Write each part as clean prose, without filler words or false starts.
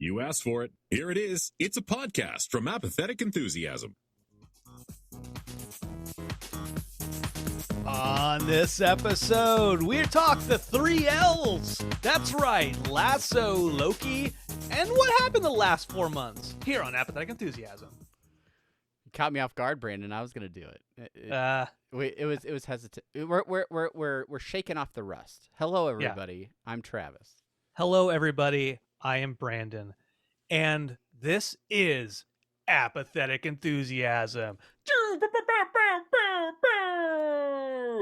You asked for it. Here it is. It's a podcast from Apathetic Enthusiasm. On this episode, we talk the 3 L's. That's right, Lasso, Loki, and what happened the last 4 months here on Apathetic Enthusiasm. You caught me off guard, Brandon. I was gonna do it. It was hesitant. We're shaking off the rust. Hello, everybody. Yeah. I'm Travis. Hello, everybody. I am Brandon, and this is Apathetic Enthusiasm.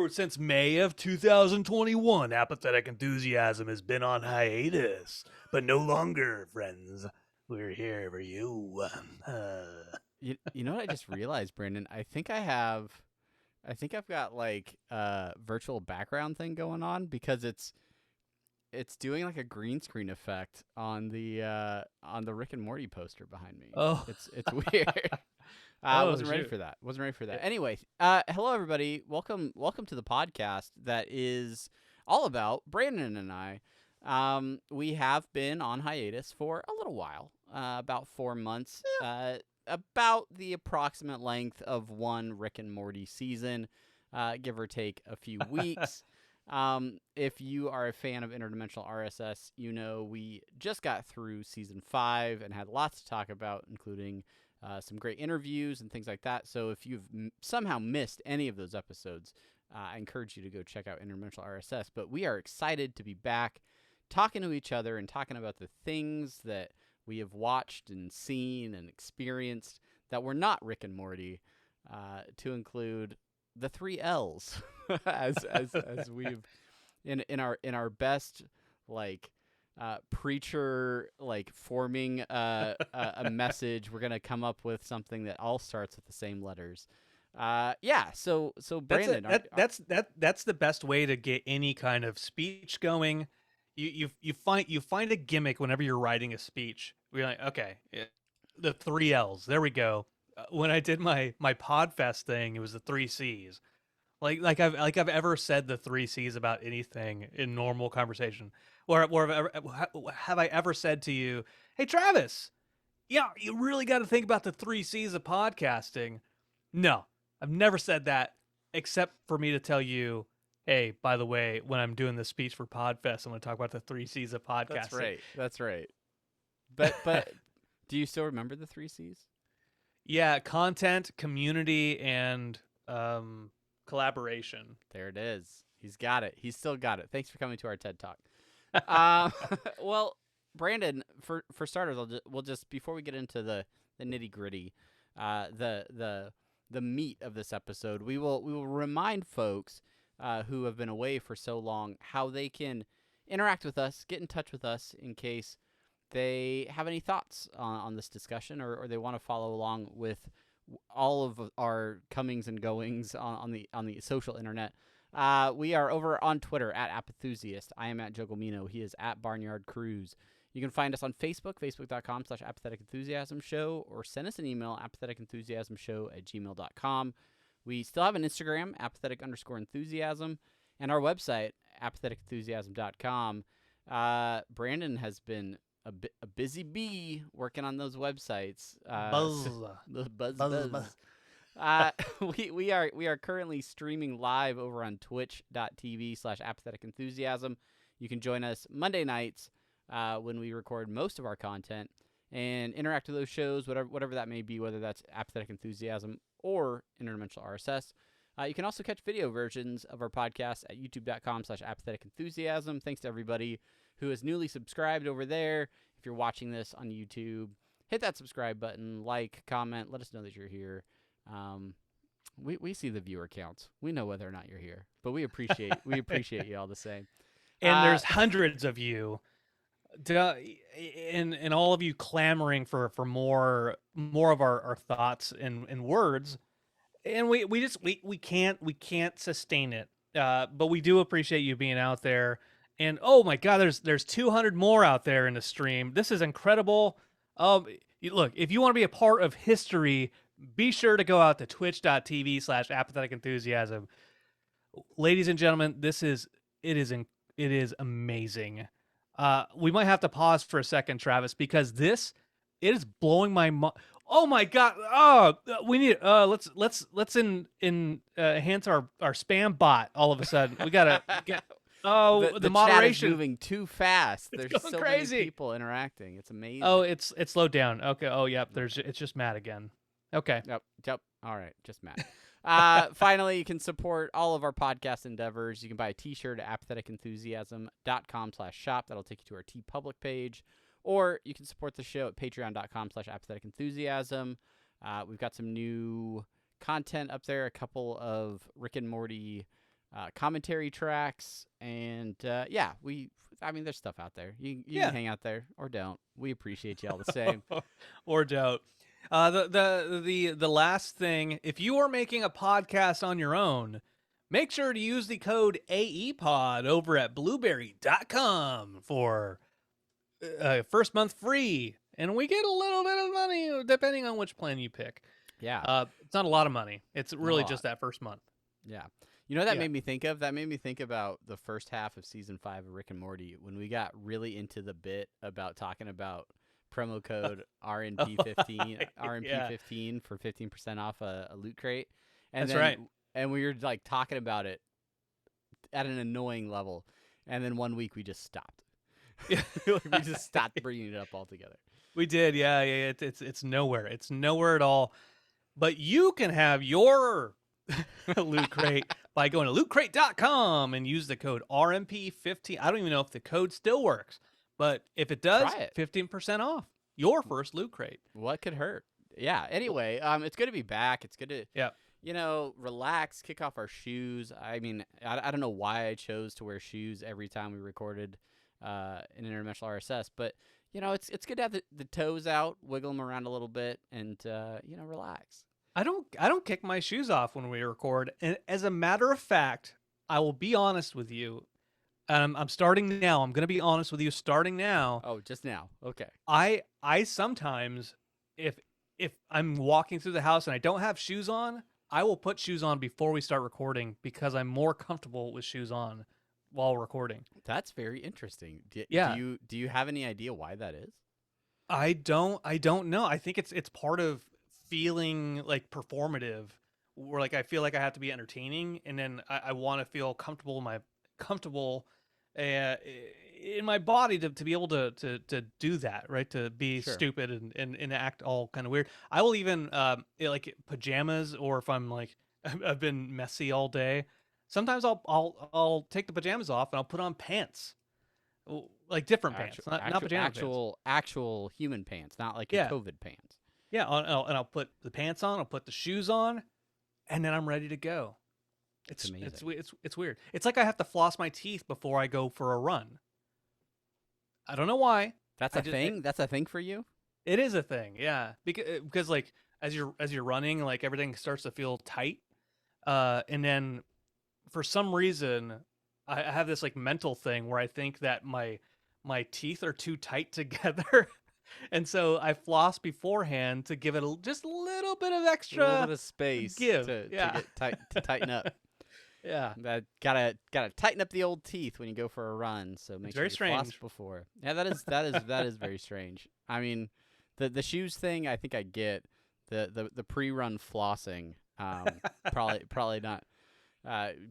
Since May of 2021, Apathetic Enthusiasm has been on hiatus, but no longer, friends. We're here for you. You know what I just realized, Brandon? I think I've got like a virtual background thing going on because it's doing like a green screen effect on the Rick and Morty poster behind me. Oh, it's weird. I wasn't ready for that. Anyway, hello everybody. Welcome to the podcast that is all about Brandon and I. We have been on hiatus for a little while, about 4 months, about the approximate length of one Rick and Morty season, give or take a few weeks. If you are a fan of Interdimensional RSS, you know we just got through season 5 and had lots to talk about, including some great interviews and things like that. So if you've somehow missed any of those episodes, I encourage you to go check out Interdimensional RSS. But we are excited to be back talking to each other and talking about the things that we have watched and seen and experienced that were not Rick and Morty, to include the 3 L's as we've in our best like preacher like forming a message. We're gonna come up with something that all starts with the same letters. So Brandon, that's the best way to get any kind of speech going. You find a gimmick whenever you're writing a speech. We're like, okay, the 3 L's. There we go. When I did my Podfest thing, it was the 3 C's. Like I've ever said the 3 C's about anything in normal conversation. Or have I ever said to you, hey Travis, yeah, you really got to think about the 3 C's of podcasting? No, I've never said that, except for me to tell you, hey, by the way, when I'm doing the speech for Podfest, I'm going to talk about the 3 C's of podcasting. That's right. But do you still remember the 3 C's? Yeah, content, community, and collaboration. There it is. He's got it. He's still got it. Thanks for coming to our TED Talk. Well, Brandon, for starters, we'll just before we get into the nitty gritty, the meat of this episode, we will remind folks who have been away for so long how they can interact with us, get in touch with us in case they have any thoughts on this discussion or they want to follow along with all of our comings and goings on the social internet. We are over on Twitter at Apathusiast. I am at Jogomino. He is at Barnyard Cruise. You can find us on Facebook, facebook.com/Apathetic Enthusiasm Show, or send us an email, apatheticenthusiasmshow@gmail.com. We still have an Instagram, apathetic_enthusiasm, and our website, apatheticenthusiasm.com. Brandon has been a busy bee working on those websites. Buzz. We are currently streaming live over on twitch.tv/apathetic enthusiasm. You can join us Monday nights when we record most of our content and interact with those shows, whatever that may be, whether that's Apathetic Enthusiasm or Interdimensional RSS. You can also catch video versions of our podcast at youtube.com/apathetic enthusiasm. Thanks to everybody who is newly subscribed over there. If you're watching this on YouTube, hit that subscribe button, like, comment, let us know that you're here. We see the viewer counts. We know whether or not you're here, but we appreciate you all the same. And there's hundreds of you, and all of you clamoring for more of our thoughts and words, and we can't sustain it. But we do appreciate you being out there. And oh my God, there's 200 more out there in the stream. This is incredible. Look, if you want to be a part of history, be sure to go out to twitch.tv/apathetic enthusiasm. Ladies and gentlemen, it is amazing. We might have to pause for a second, Travis, because it is blowing my mind. Oh my god! Oh, we need. Let's enhance our spam bot. All of a sudden, we gotta get. Oh, the moderation chat is moving too fast. It's There's going so crazy. many people interacting. It's amazing. Oh, it's slowed down. Okay. Oh, yep. It's just Matt again. Okay. Yep. All right, just Matt. Finally, you can support all of our podcast endeavors. You can buy a t-shirt at apatheticenthusiasm.com/shop. That'll take you to our TeePublic page. Or you can support the show at patreon.com/apatheticenthusiasm. We've got some new content up there, a couple of Rick and Morty commentary tracks, and there's stuff out there. You can hang out there or don't. We appreciate you all the same. Or don't. The last thing, if you are making a podcast on your own, make sure to use the code AEPOD over at blueberry.com for first month free, and we get a little bit of money depending on which plan you pick. Yeah. It's not a lot of money. It's really just that first month. Yeah. You know what that made me think of? That made me think about the first half of season 5 of Rick and Morty when we got really into the bit about talking about promo code RNP15 RNP15 for 15% off a loot crate. And That's right. And we were like talking about it at an annoying level. And then one week we just stopped. Yeah. We just stopped bringing it up altogether. We did, yeah. It's nowhere. It's nowhere at all. But you can have your loot crate by going to lootcrate.com and use the code RMP15. I don't even know if the code still works, but if it does, 15% off your first loot crate. What could hurt? Yeah. Anyway, it's good to be back. It's good to relax, kick off our shoes. I mean, I don't know why I chose to wear shoes every time we recorded an interdimensional RSS, but it's good to have the toes out, wiggle them around a little bit, and relax. I don't kick my shoes off when we record. And as a matter of fact, I will be honest with you. I'm starting now. I'm going to be honest with you starting now. Oh, just now. Okay. I sometimes, if I'm walking through the house and I don't have shoes on, I will put shoes on before we start recording because I'm more comfortable with shoes on while recording. That's very interesting. Do you have any idea why that is? I don't know. I think it's part of feeling like performative, where like I feel like I have to be entertaining, and then I want to feel comfortable in my body to be able to do that, right? To be stupid and act all kind of weird. I will even like pajamas, or if I'm like I've been messy all day, sometimes I'll take the pajamas off and I'll put on pants, like different pants, not pajama pants. Actual human pants, not like your COVID pants. Yeah, and I'll put the pants on, I'll put the shoes on, and then I'm ready to go. It's amazing. It's weird. It's like I have to floss my teeth before I go for a run. I don't know why. That's a thing? That's a thing for you? It is a thing, yeah. Because like as you're running, like everything starts to feel tight. And then for some reason I have this like mental thing where I think that my teeth are too tight together. And so I floss beforehand to give it just a little bit of extra, a little bit of space to get to tighten up. Yeah, that gotta tighten up the old teeth when you go for a run. So make sure you floss before. Yeah, that is very strange. I mean, the shoes thing, I think I get. The pre-run flossing, probably not.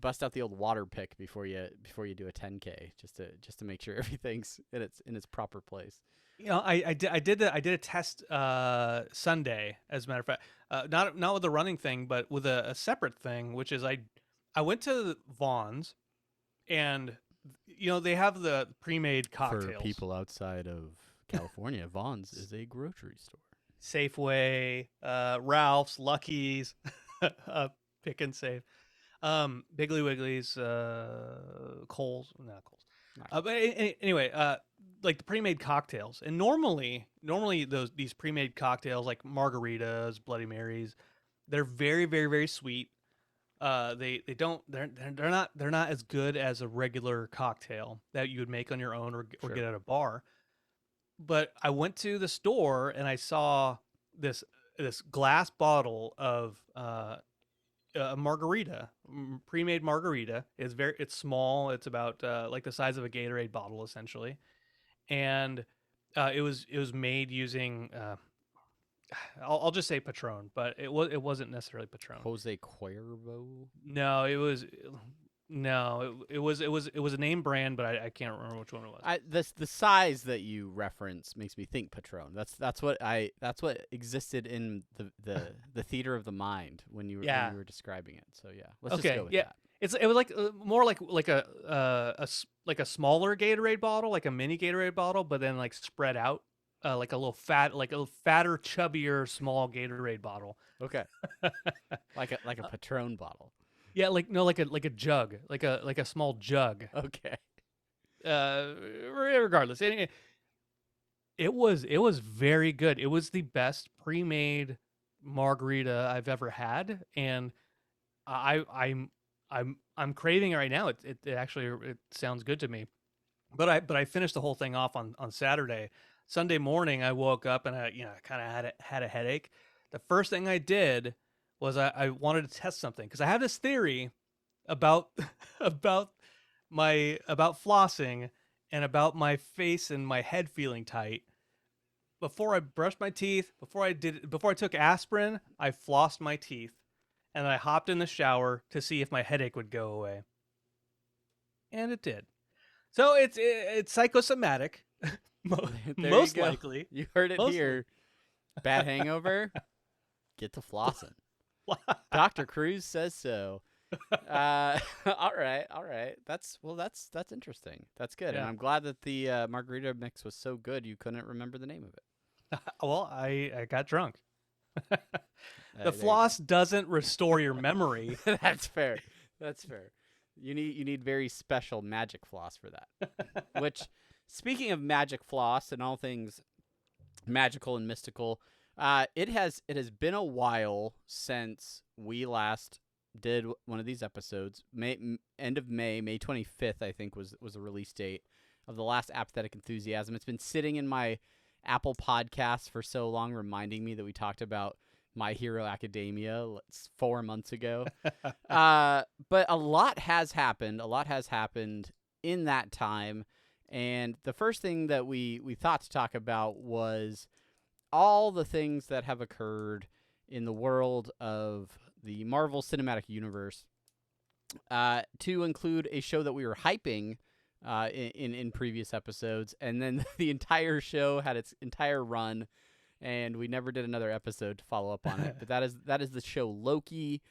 Bust out the old water pick before you do a 10K just to make sure everything's in its proper place. I did a test Sunday, as a matter of fact, not with the running thing, but with a separate thing, which is I went to Vaughn's, and they have the pre-made cocktails. For people outside of California, Vaughn's is a grocery store. Safeway, Ralph's, Lucky's, Pick and Save, Piggly Wiggly's, Kohl's, not Kohl's. But anyway, like the pre-made cocktails, and normally these pre-made cocktails like margaritas, Bloody Marys, they're very, very, very sweet. They're not as good as a regular cocktail that you would make on your own or get at a bar. But I went to the store and I saw this glass bottle of a margarita, pre-made margarita. It's small. It's about like the size of a Gatorade bottle, essentially. and it was made using I'll just say Patron, but it wasn't necessarily Patron. Jose Cuervo. No, it was a name brand, but I can't remember which one it was. The size that you reference makes me think Patron. That's what existed in the theater of the mind when you were describing it. So yeah, let's just go with that. It was like more like a smaller Gatorade bottle, like a mini Gatorade bottle, but then like spread out, like a little fatter, chubbier, small Gatorade bottle. Okay, like a Patron bottle. Yeah, like a jug, like a small jug. Okay. Regardless, it was very good. It was the best pre-made margarita I've ever had, and I'm craving it right now. It actually sounds good to me. But I finished the whole thing off on Saturday. Sunday morning I woke up and I kind of had a headache. The first thing I did was I wanted to test something, because I have this theory about about flossing and about my face and my head feeling tight. Before I brushed my teeth, before I took aspirin, I flossed my teeth, and I hopped in the shower to see if my headache would go away. And it did. So it's psychosomatic, most likely. You heard it here. Bad hangover, get to flossing. Dr. Cruz says so. All right. That's interesting. That's good. Yeah. And I'm glad that the margarita mix was so good you couldn't remember the name of it. Well, I got drunk. The floss doesn't restore your memory. That's fair. You need very special magic floss for that. Which, speaking of magic floss and all things magical and mystical, it has been a while since we last did one of these episodes. End of May 25th, I think was the release date of the last Apathetic Enthusiasm. It's been sitting in my Apple Podcasts for so long, reminding me that we talked about My Hero Academia 4 months ago. But a lot has happened. In that time. And the first thing that we thought to talk about was all the things that have occurred in the world of the Marvel Cinematic Universe, to include a show that we were hyping in previous episodes, and then the entire show had its entire run, and we never did another episode to follow up on it. But that is the show Loki.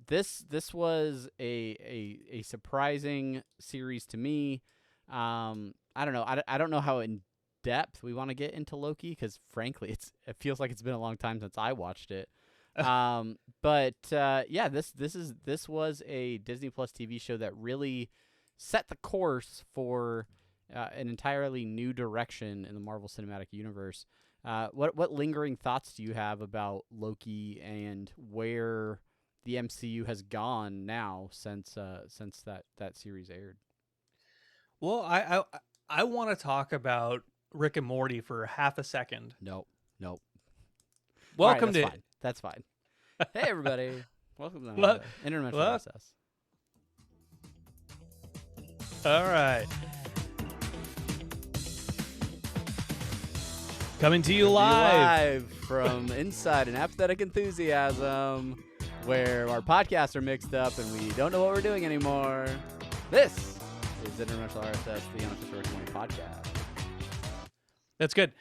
This was a surprising series to me. I don't know. I don't know how in depth we want to get into Loki, because frankly it feels like it's been a long time since I watched it. But this was a Disney Plus TV show that really set the course for an entirely new direction in the Marvel Cinematic Universe. What lingering thoughts do you have about Loki and where the MCU has gone now since that series aired? Well, I want to talk about Rick and Morty for half a second. Nope. Welcome to. That's fine. Hey everybody, welcome to Interdimensional Process. All right, coming to you live from inside an Apathetic Enthusiasm, where our podcasts are mixed up and we don't know what we're doing anymore. This is Interdimensional RSS, the unofficial Rick and Morty podcast. That's good.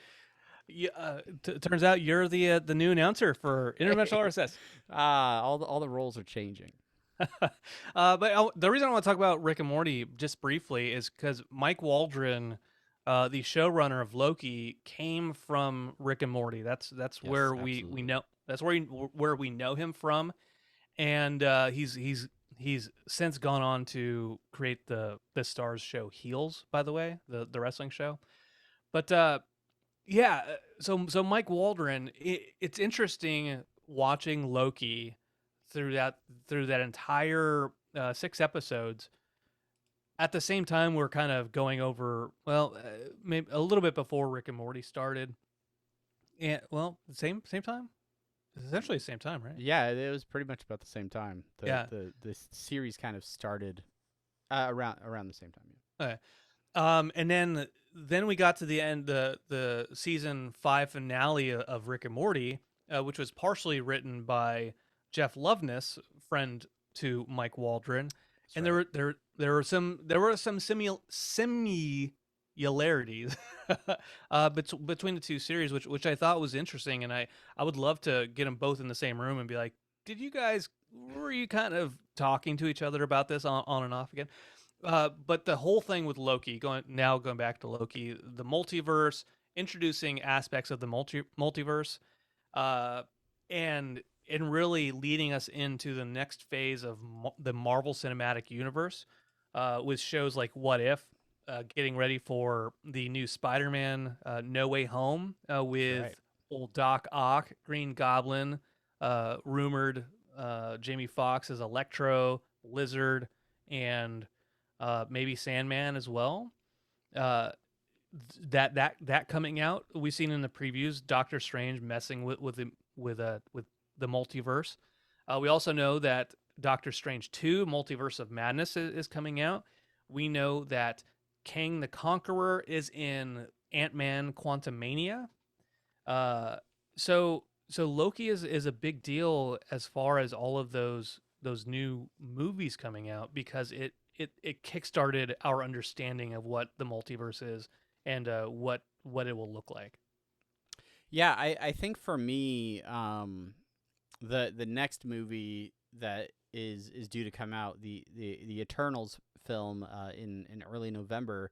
Turns out you're the new announcer for Interdimensional RSS. All the roles are changing. But the reason I want to talk about Rick and Morty just briefly is because Mike Waldron, the showrunner of Loki, came from Rick and Morty. That's where we know. That's where we know him from, and he's since gone on to create the Starz show Heels, by the way, the wrestling show. But yeah, so Mike Waldron, it's interesting watching Loki through that entire 6 episodes. At the same time, we're kind of going over, maybe a little bit before Rick and Morty started. And same time. It's essentially the same time, right? Yeah, it was pretty much about the same time. The series kind of started around the same time. Yeah. Okay. And then we got to the end, the season 5 finale of Rick and Morty, which was partially written by Jeff Loveness, friend to Mike Waldron, That's and right. there were some similarities between the two series, which I thought was interesting, and I would love to get them both in the same room and be like, were you kind of talking to each other about this on and off again? But the whole thing with Loki, going back to Loki, the multiverse, introducing aspects of the multiverse, uh, and really leading us into the next phase of the Marvel Cinematic Universe, with shows like What If, getting ready for the new Spider-Man, No Way Home, That's with right. old Doc Ock, Green Goblin, rumored Jamie Foxx as Electro, Lizard, and maybe Sandman as well. Uh, that coming out, we've seen in the previews Doctor Strange messing with the multiverse. We also know that Doctor Strange 2 Multiverse of Madness is coming out. We know that Kang the Conqueror is in Ant-Man Quantumania. Uh, so Loki is a big deal as far as all of those new movies coming out, because it kickstarted our understanding of what the multiverse is, and what it will look like. Yeah, I think for me, the next movie that is due to come out, the Eternals film, in early November.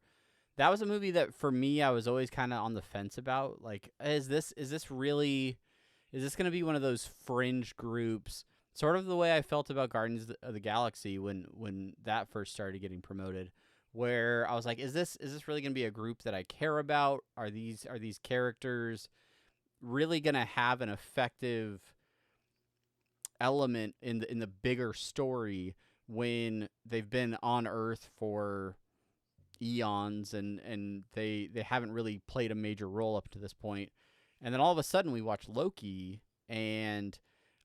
That was a movie that for me I was always kind of on the fence about. Like, is this going to be one of those fringe groups, sort of the way I felt about Guardians of the Galaxy when that first started getting promoted, where I was like, is this really going to be a group that I care about? Are these characters really going to have an effective element in the bigger story when they've been on Earth for eons and they haven't really played a major role up to this point? And then all of a sudden we watch Loki, and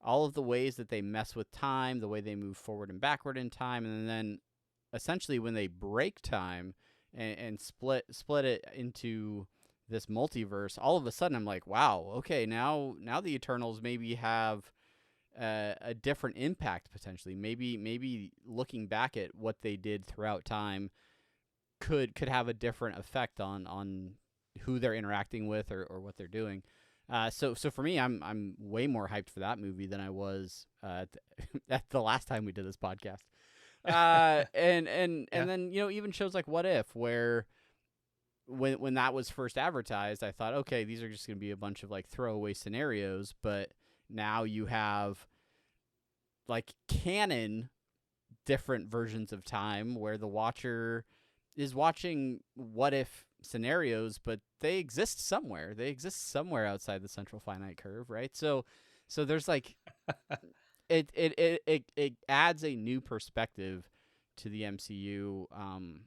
all of the ways that they mess with time, the way they move forward and backward in time, and then essentially when they break time and split it into this multiverse, all of a sudden I'm like, wow, okay, now the Eternals maybe have a different impact potentially. Maybe looking back at what they did throughout time could have a different effect on who they're interacting with or what they're doing. So for me, I'm way more hyped for that movie than I was at the last time we did this podcast. And Yeah. then even shows like What If, where when that was first advertised, I thought, okay, these are just going to be a bunch of like throwaway scenarios, but now you have like canon different versions of time where the watcher is watching what if scenarios, but they exist somewhere. They exist somewhere outside the central finite curve, right? So there's like it adds a new perspective to the MCU,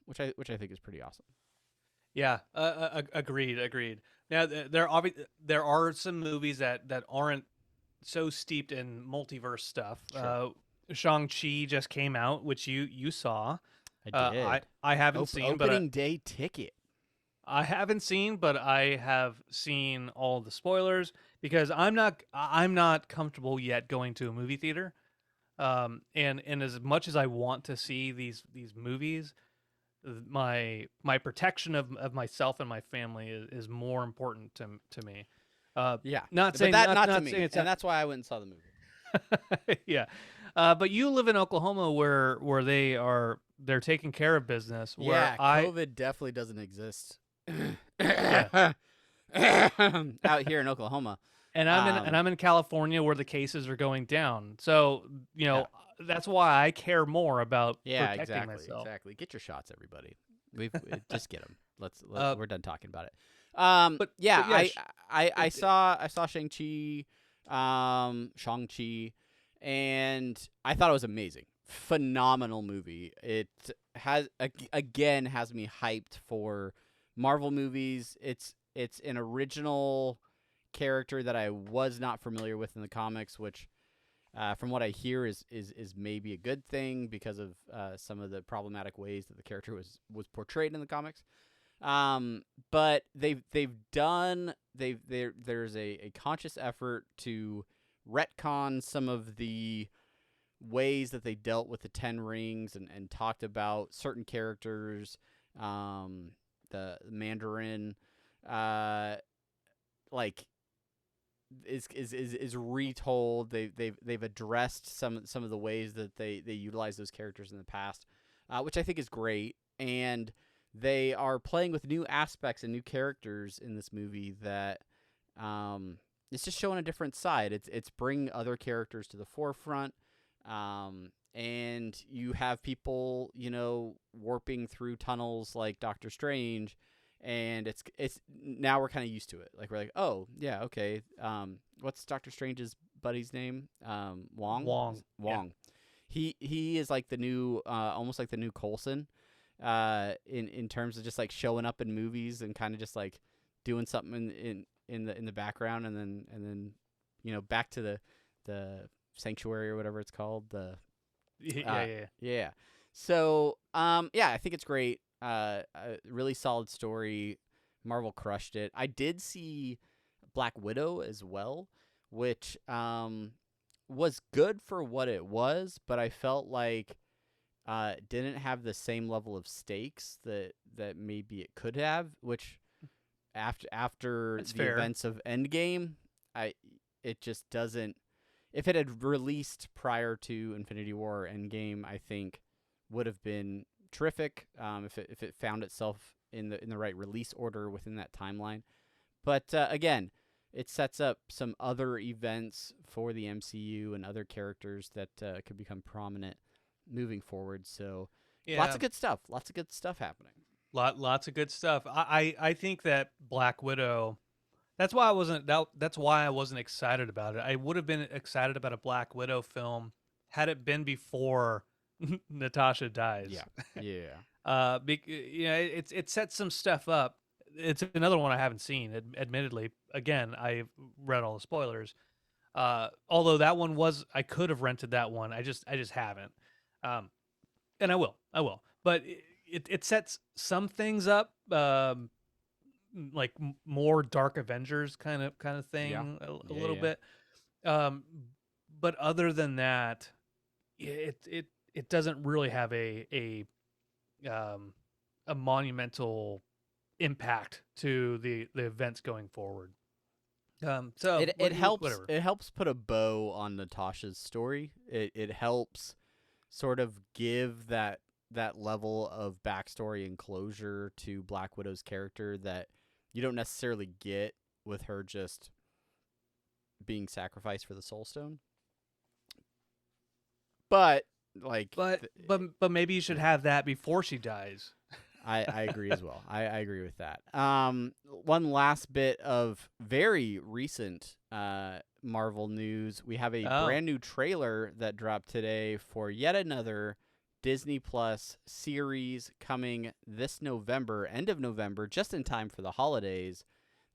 which I think is pretty awesome. Yeah, agreed. Now there are some movies that aren't so steeped in multiverse stuff. Sure. Shang Chi just came out, which you saw. I did. I haven't seen, but Opening day ticket. I haven't seen, but I have seen all the spoilers, because I'm not comfortable yet going to a movie theater. And as much as I want to see these movies, my protection of myself and my family is more important to me. Yeah, Not but saying that not to not me, saying and it's not, that's why I went and saw the movie. yeah. But you live in Oklahoma, where they're taking care of business. Where Yeah, COVID definitely doesn't exist yeah, out here in Oklahoma. and I'm in California, where the cases are going down. So Yeah, that's why I care more about yeah, protecting myself. exactly. Get your shots, everybody. Just get them. Uh, We're done talking about it. Yeah, but yeah, I it, saw Shang Chi, and I thought it was amazing. Phenomenal movie. It again has me hyped for Marvel movies. It's an original character that I was not familiar with in the comics, which from what I hear, is maybe a good thing because of some of the problematic ways that the character was portrayed in the comics. But there's a conscious effort to retcon some of the ways that they dealt with the Ten Rings and talked about certain characters, the Mandarin, like is retold. They've addressed some of the ways that they utilize those characters in the past, which I think is great. And they are playing with new aspects and new characters in this movie that it's just showing a different side. It's bringing other characters to the forefront. And you have people, warping through tunnels like Doctor Strange, and it's now we're kind of used to it. Like we're like, oh yeah, okay. What's Doctor Strange's buddy's name? Wong. Yeah. He is like the new, almost like the new Coulson, in terms of just like showing up in movies and kind of just like doing something in the background, and then back to the Sanctuary or whatever it's called. Yeah. So I think it's great. A really solid story. Marvel crushed it. I did see Black Widow as well, which was good for what it was, but I felt like didn't have the same level of stakes that maybe it could have. Which after That's the fair. events of Endgame, it just doesn't. If it had released prior to Infinity War or Endgame, I think would have been terrific. If it found itself in the right release order within that timeline. But again, it sets up some other events for the MCU and other characters that could become prominent moving forward. So lots of good stuff. Lots of good stuff happening. Lots of good stuff. I think that Black Widow. That's why I wasn't excited about it. I would have been excited about a Black Widow film had it been before Natasha dies. Yeah. It sets some stuff up. It's another one I haven't seen. Admittedly, again, I've read all the spoilers. Although that one I could have rented that one. I just haven't. And I will. But it sets some things up. Like more Dark Avengers kind of thing, a little bit. But other than that, it doesn't really have a monumental impact to the events going forward. So it helps. Whatever. It helps put a bow on Natasha's story. It helps sort of give that level of backstory and closure to Black Widow's character that you don't necessarily get with her just being sacrificed for the Soul Stone. But maybe you should have that before she dies. I agree as well. I agree with that. One last bit of very recent Marvel news. We have a brand new trailer that dropped today for yet another Disney Plus series coming this November, end of November, just in time for the holidays.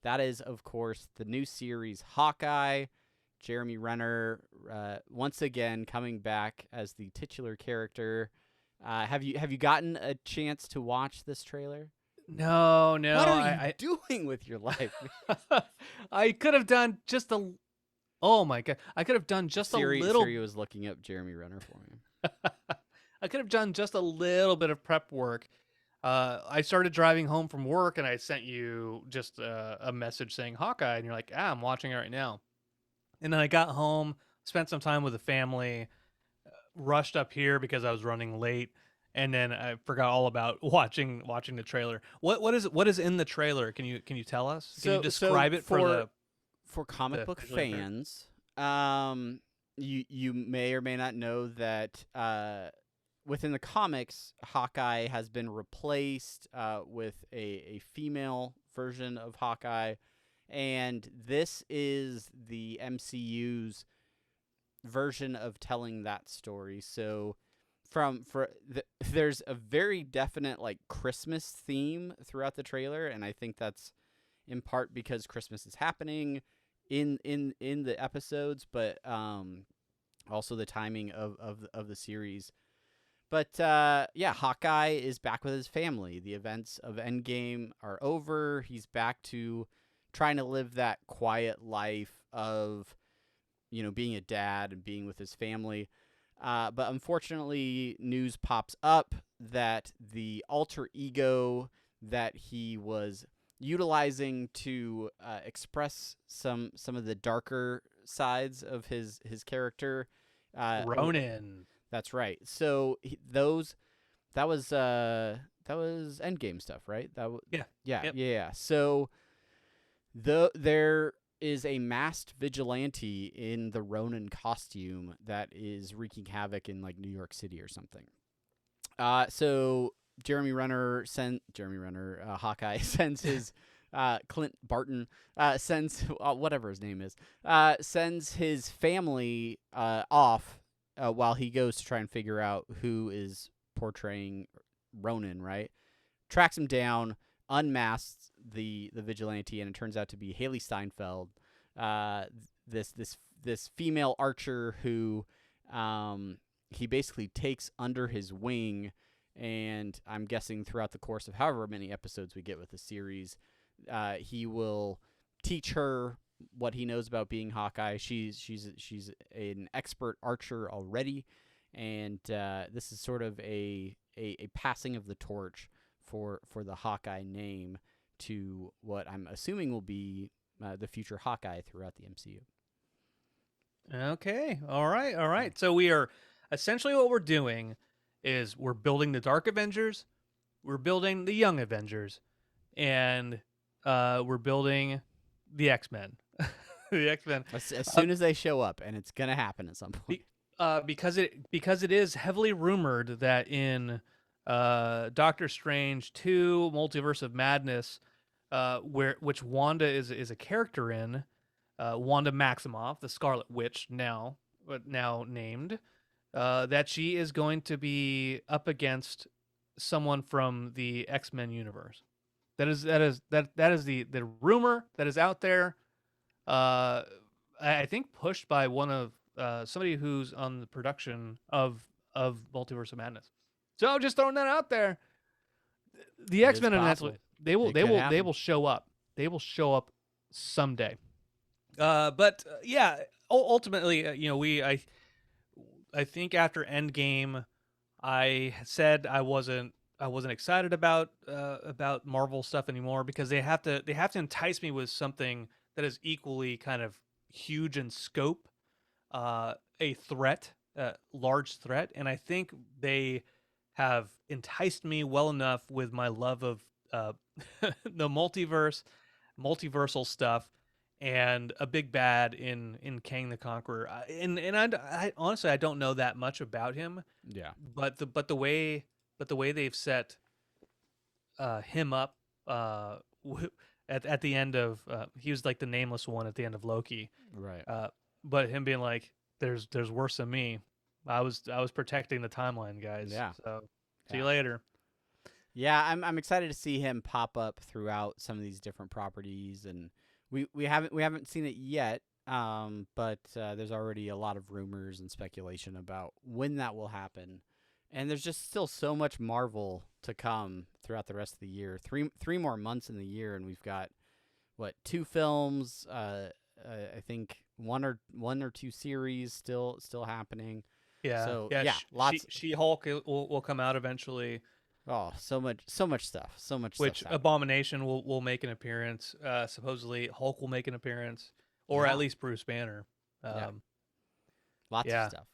That is, of course, the new series Hawkeye. Jeremy Renner once again coming back as the titular character. Have you gotten a chance to watch this trailer? No. What are you doing with your life? I could have done just a. Oh my god! I could have done just a little. Siri was looking up Jeremy Renner for me. I could have done just a little bit of prep work. I started driving home from work, and I sent you just a message saying Hawkeye, and you're like, I'm watching it right now. And then I got home, spent some time with the family, rushed up here because I was running late, and then I forgot all about watching the trailer. What is in the trailer? Can you tell us? Can you describe it for comic book fans? You may or may not know that within the comics, Hawkeye has been replaced with a female version of Hawkeye, and this is the MCU's version of telling that story. So there's a very definite like Christmas theme throughout the trailer, and I think that's in part because Christmas is happening in the episodes, but Also, the timing of the series. But yeah, Hawkeye is back with his family. The events of Endgame are over. He's back to trying to live that quiet life of, being a dad and being with his family. But unfortunately, news pops up that the alter ego that he was utilizing to express some of the darker sides of his character, Ronin. That's right. So that was Endgame stuff, right? Yeah. Yeah. So there is a masked vigilante in the Ronin costume that is wreaking havoc in like New York City or something. So Hawkeye sends his Clint Barton sends whatever his name is sends his family off while he goes to try and figure out who is portraying Ronin, right? Tracks him down, unmasks the vigilante, and it turns out to be Haley Steinfeld, this female archer who he basically takes under his wing, and I'm guessing throughout the course of however many episodes we get with the series, he will teach her what he knows about being Hawkeye. She's an expert archer already, and this is sort of a passing of the torch for the Hawkeye name to what I'm assuming will be the future Hawkeye throughout the MCU. Okay. All right. So we are essentially, what we're doing is we're building the Dark Avengers, we're building the Young Avengers, and we're building the X-Men. The X-Men. As soon as they show up, and it's gonna happen at some point. Because it is heavily rumored that in Doctor Strange 2: Multiverse of Madness, which Wanda is a character in, Wanda Maximoff, the Scarlet Witch now named, that she is going to be up against someone from the X-Men universe. That is the rumor that is out there. I think pushed by one of somebody who's on the production of Multiverse of Madness. So just throwing that out there. The X-Men and Netflix, they will show up. They will show up someday. But yeah, ultimately, I think after Endgame, I said I wasn't excited about Marvel stuff anymore, because they have to entice me with something that is equally kind of huge in scope, a threat, large threat, and I think they have enticed me well enough with my love of the multiversal stuff, and a big bad in Kang the Conqueror. And I honestly, I don't know that much about him. Yeah. But the way they've set him up at the end of he was like the nameless one at the end of Loki. Right. But him being like, there's worse than me. I was protecting the timeline, guys. Yeah. So see you later. Yeah, I'm excited to see him pop up throughout some of these different properties, and we haven't seen it yet, but there's already a lot of rumors and speculation about when that will happen, and there's just still so much Marvel to come throughout the rest of the year. Three more months in the year, and we've got 2 films, I think one or two series still happening. Yeah. So lots. She-Hulk will come out eventually. Oh, so much stuff. Which Abomination will make an appearance. Supposedly Hulk will make an appearance, or at least Bruce Banner. Lots of stuff.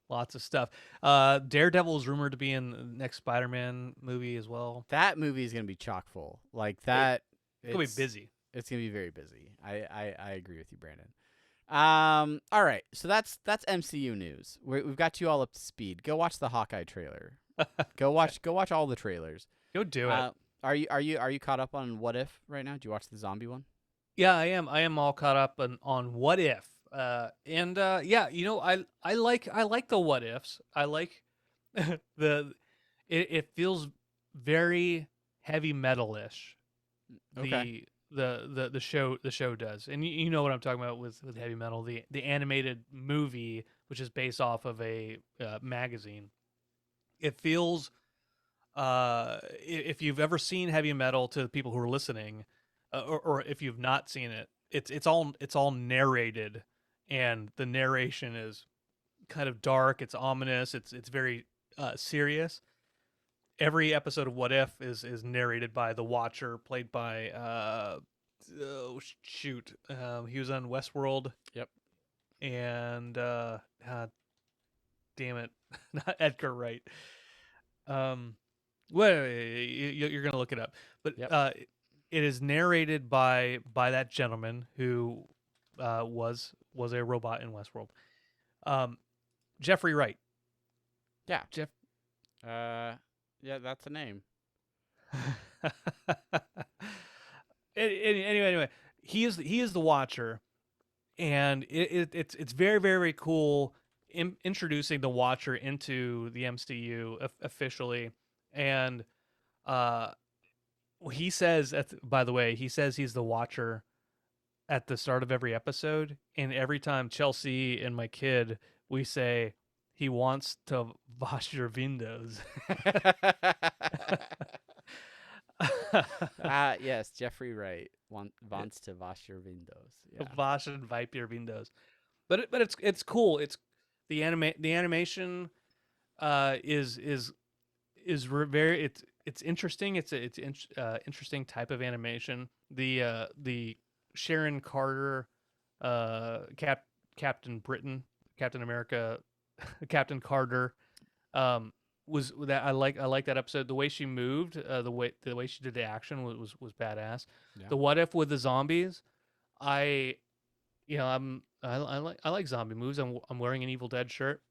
Lots of stuff. Daredevil is rumored to be in the next Spider-Man movie as well. That movie is going to be chock full. Like that. It's going to be busy. It's going to be very busy. I agree with you, Brandon. All right. So that's MCU news. We've got you all up to speed. Go watch the Hawkeye trailer. Go watch all the trailers. Go do it. Are you caught up on What If right now? Do you watch the zombie one? Yeah, I am. I am all caught up on What If. I like the what ifs. I like it feels very heavy metal-ish. Okay. the show does, and you know what I'm talking about with heavy metal, the animated movie, which is based off of a magazine. It feels, if you've ever seen heavy metal, to the people who are listening, or if you've not seen it, it's all narrated, and the narration is kind of dark. It's ominous. It's very serious. Every episode of What If is narrated by the Watcher, played by oh shoot, he was on Westworld. Yep. And damn it, not Edgar Wright. Well, you're gonna look it up, but Yep. it is narrated by that gentleman who was a robot in Westworld. Jeffrey Wright. Yeah. Jeff. Yeah, that's a name. Anyway, he is the Watcher, and it's very, very cool introducing the Watcher into the MCU officially. And he says, by the way, he says he's the Watcher at the start of every episode, and every time Chelsea and my kid, we say he wants to wash your windows. Yes, Jeffrey Wright wants to wash your windows. Yeah. Wash and wipe your windows. But it's cool. It's the animation is very it's interesting. It's interesting type of animation. The Sharon Carter, Captain Britain, Captain America, Captain Carter, was that I like that episode. The way she moved, the way she did the action was badass. Yeah. The What If with the zombies, I like zombie movies. I'm wearing an Evil Dead shirt,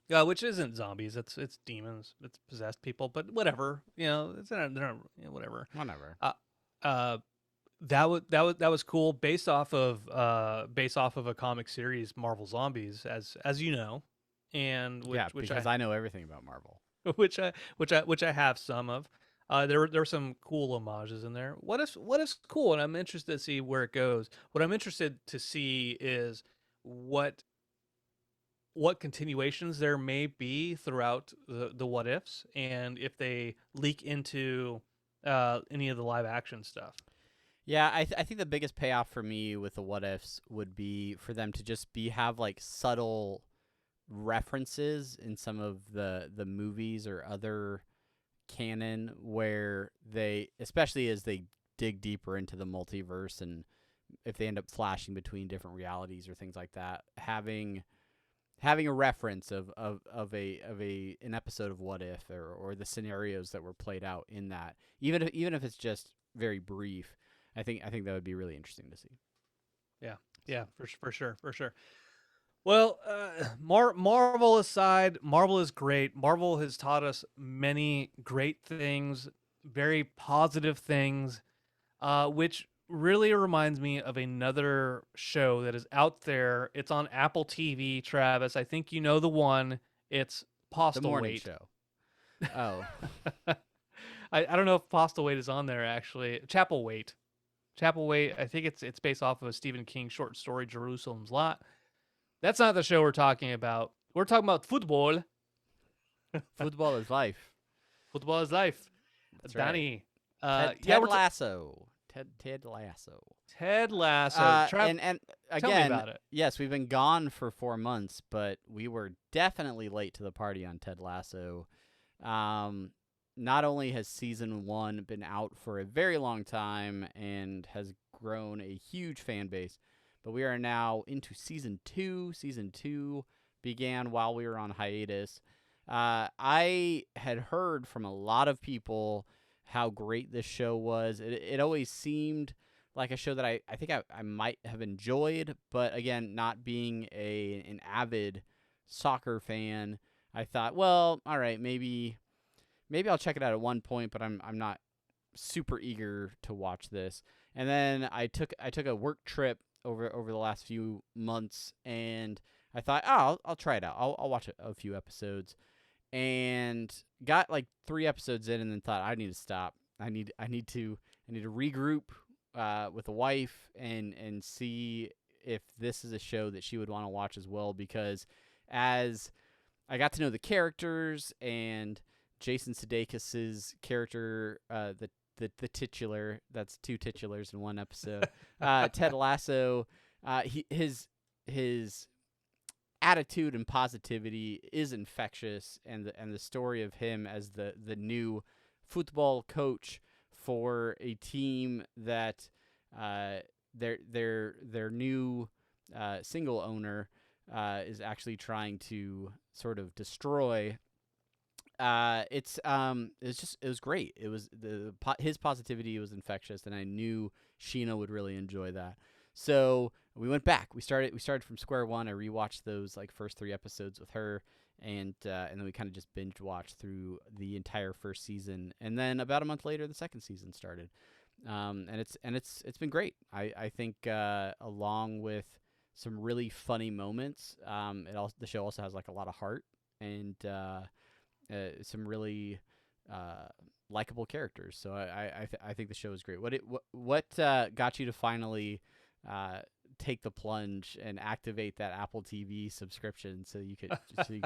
which isn't zombies. It's demons. It's possessed people. But whatever, they're not whatever. Whatever. That was cool, based off of a comic series, Marvel Zombies, as you know, and because I know everything about Marvel, which I have some of. There were some cool homages in there. What is cool, and I'm interested to see where it goes. What I'm interested to see is what continuations there may be throughout the What Ifs, and if they leak into any of the live action stuff. Yeah, I think the biggest payoff for me with the What Ifs would be for them to just have like subtle references in some of the movies or other canon, where they, especially as they dig deeper into the multiverse, and if they end up flashing between different realities or things like that, having a reference of an episode of What If, or the scenarios that were played out in that, even if it's just very brief. I think that would be really interesting to see. Yeah, for sure. Well, Marvel aside, Marvel is great. Marvel has taught us many great things, very positive things, which really reminds me of another show that is out there. It's on Apple TV, Travis. I think you know the one. It's Postal The morning Wait. show. Oh. I don't know if Postal Wait is on there, actually. Chapel Wait. I think it's based off of a Stephen King short story, Jerusalem's Lot. That's not the show we're talking about. We're talking about football. Football is life. Football is life. That's Danny. right. Ted Lasso. Ted Lasso. Ted Lasso. And tell me again, about it. yes, we've been gone for 4 months, but we were definitely late to the party on Ted Lasso. Not only has season 1 been out for a very long time and has grown a huge fan base, but we are now into season 2. Season 2 began while we were on hiatus. I had heard from a lot of people how great this show was. It always seemed like a show that I think I might have enjoyed, but again, not being an avid soccer fan, I thought, well, all right, maybe I'll check it out at one point, but I'm not super eager to watch this. And then I took a work trip over the last few months, and I thought, I'll try it out. I'll watch a few episodes, and got like 3 episodes in, and then thought I need to stop. I need to regroup, with a wife and see if this is a show that she would want to watch as well, because as I got to know the characters and Jason Sudeikis's character, the titular, that's 2 titulars in one episode, Ted Lasso, his attitude and positivity is infectious, and the story of him as the new football coach for a team that their new single owner is actually trying to sort of destroy. It was great. It was his positivity was infectious, and I knew Sheena would really enjoy that. So we went back. We started from square one. I rewatched those like first 3 episodes with her, and then we kind of just binge watched through the entire first season. And then about a month later, the second season started. And it's been great. I think along with some really funny moments, the show also has like a lot of heart and some really likable characters. So I think the show is great. What got you to finally take the plunge and activate that Apple TV subscription so you could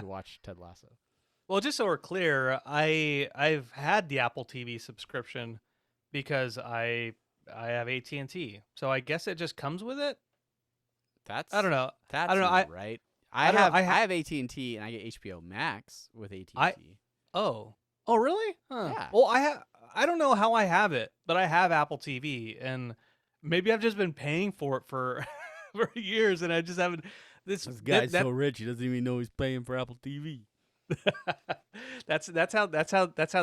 watch Ted Lasso? Well, just so we're clear, I've had the Apple TV subscription because I have AT&T, so I guess it just comes with it. I don't know. That's I don't know. not right. I have AT&T and I get HBO Max with AT&T. Oh, really? Huh. Yeah. Well, I don't know how I have it, but I have Apple TV, and maybe I've just been paying for it for for years, and I just haven't. This guy's so rich he doesn't even know he's paying for Apple TV. that's how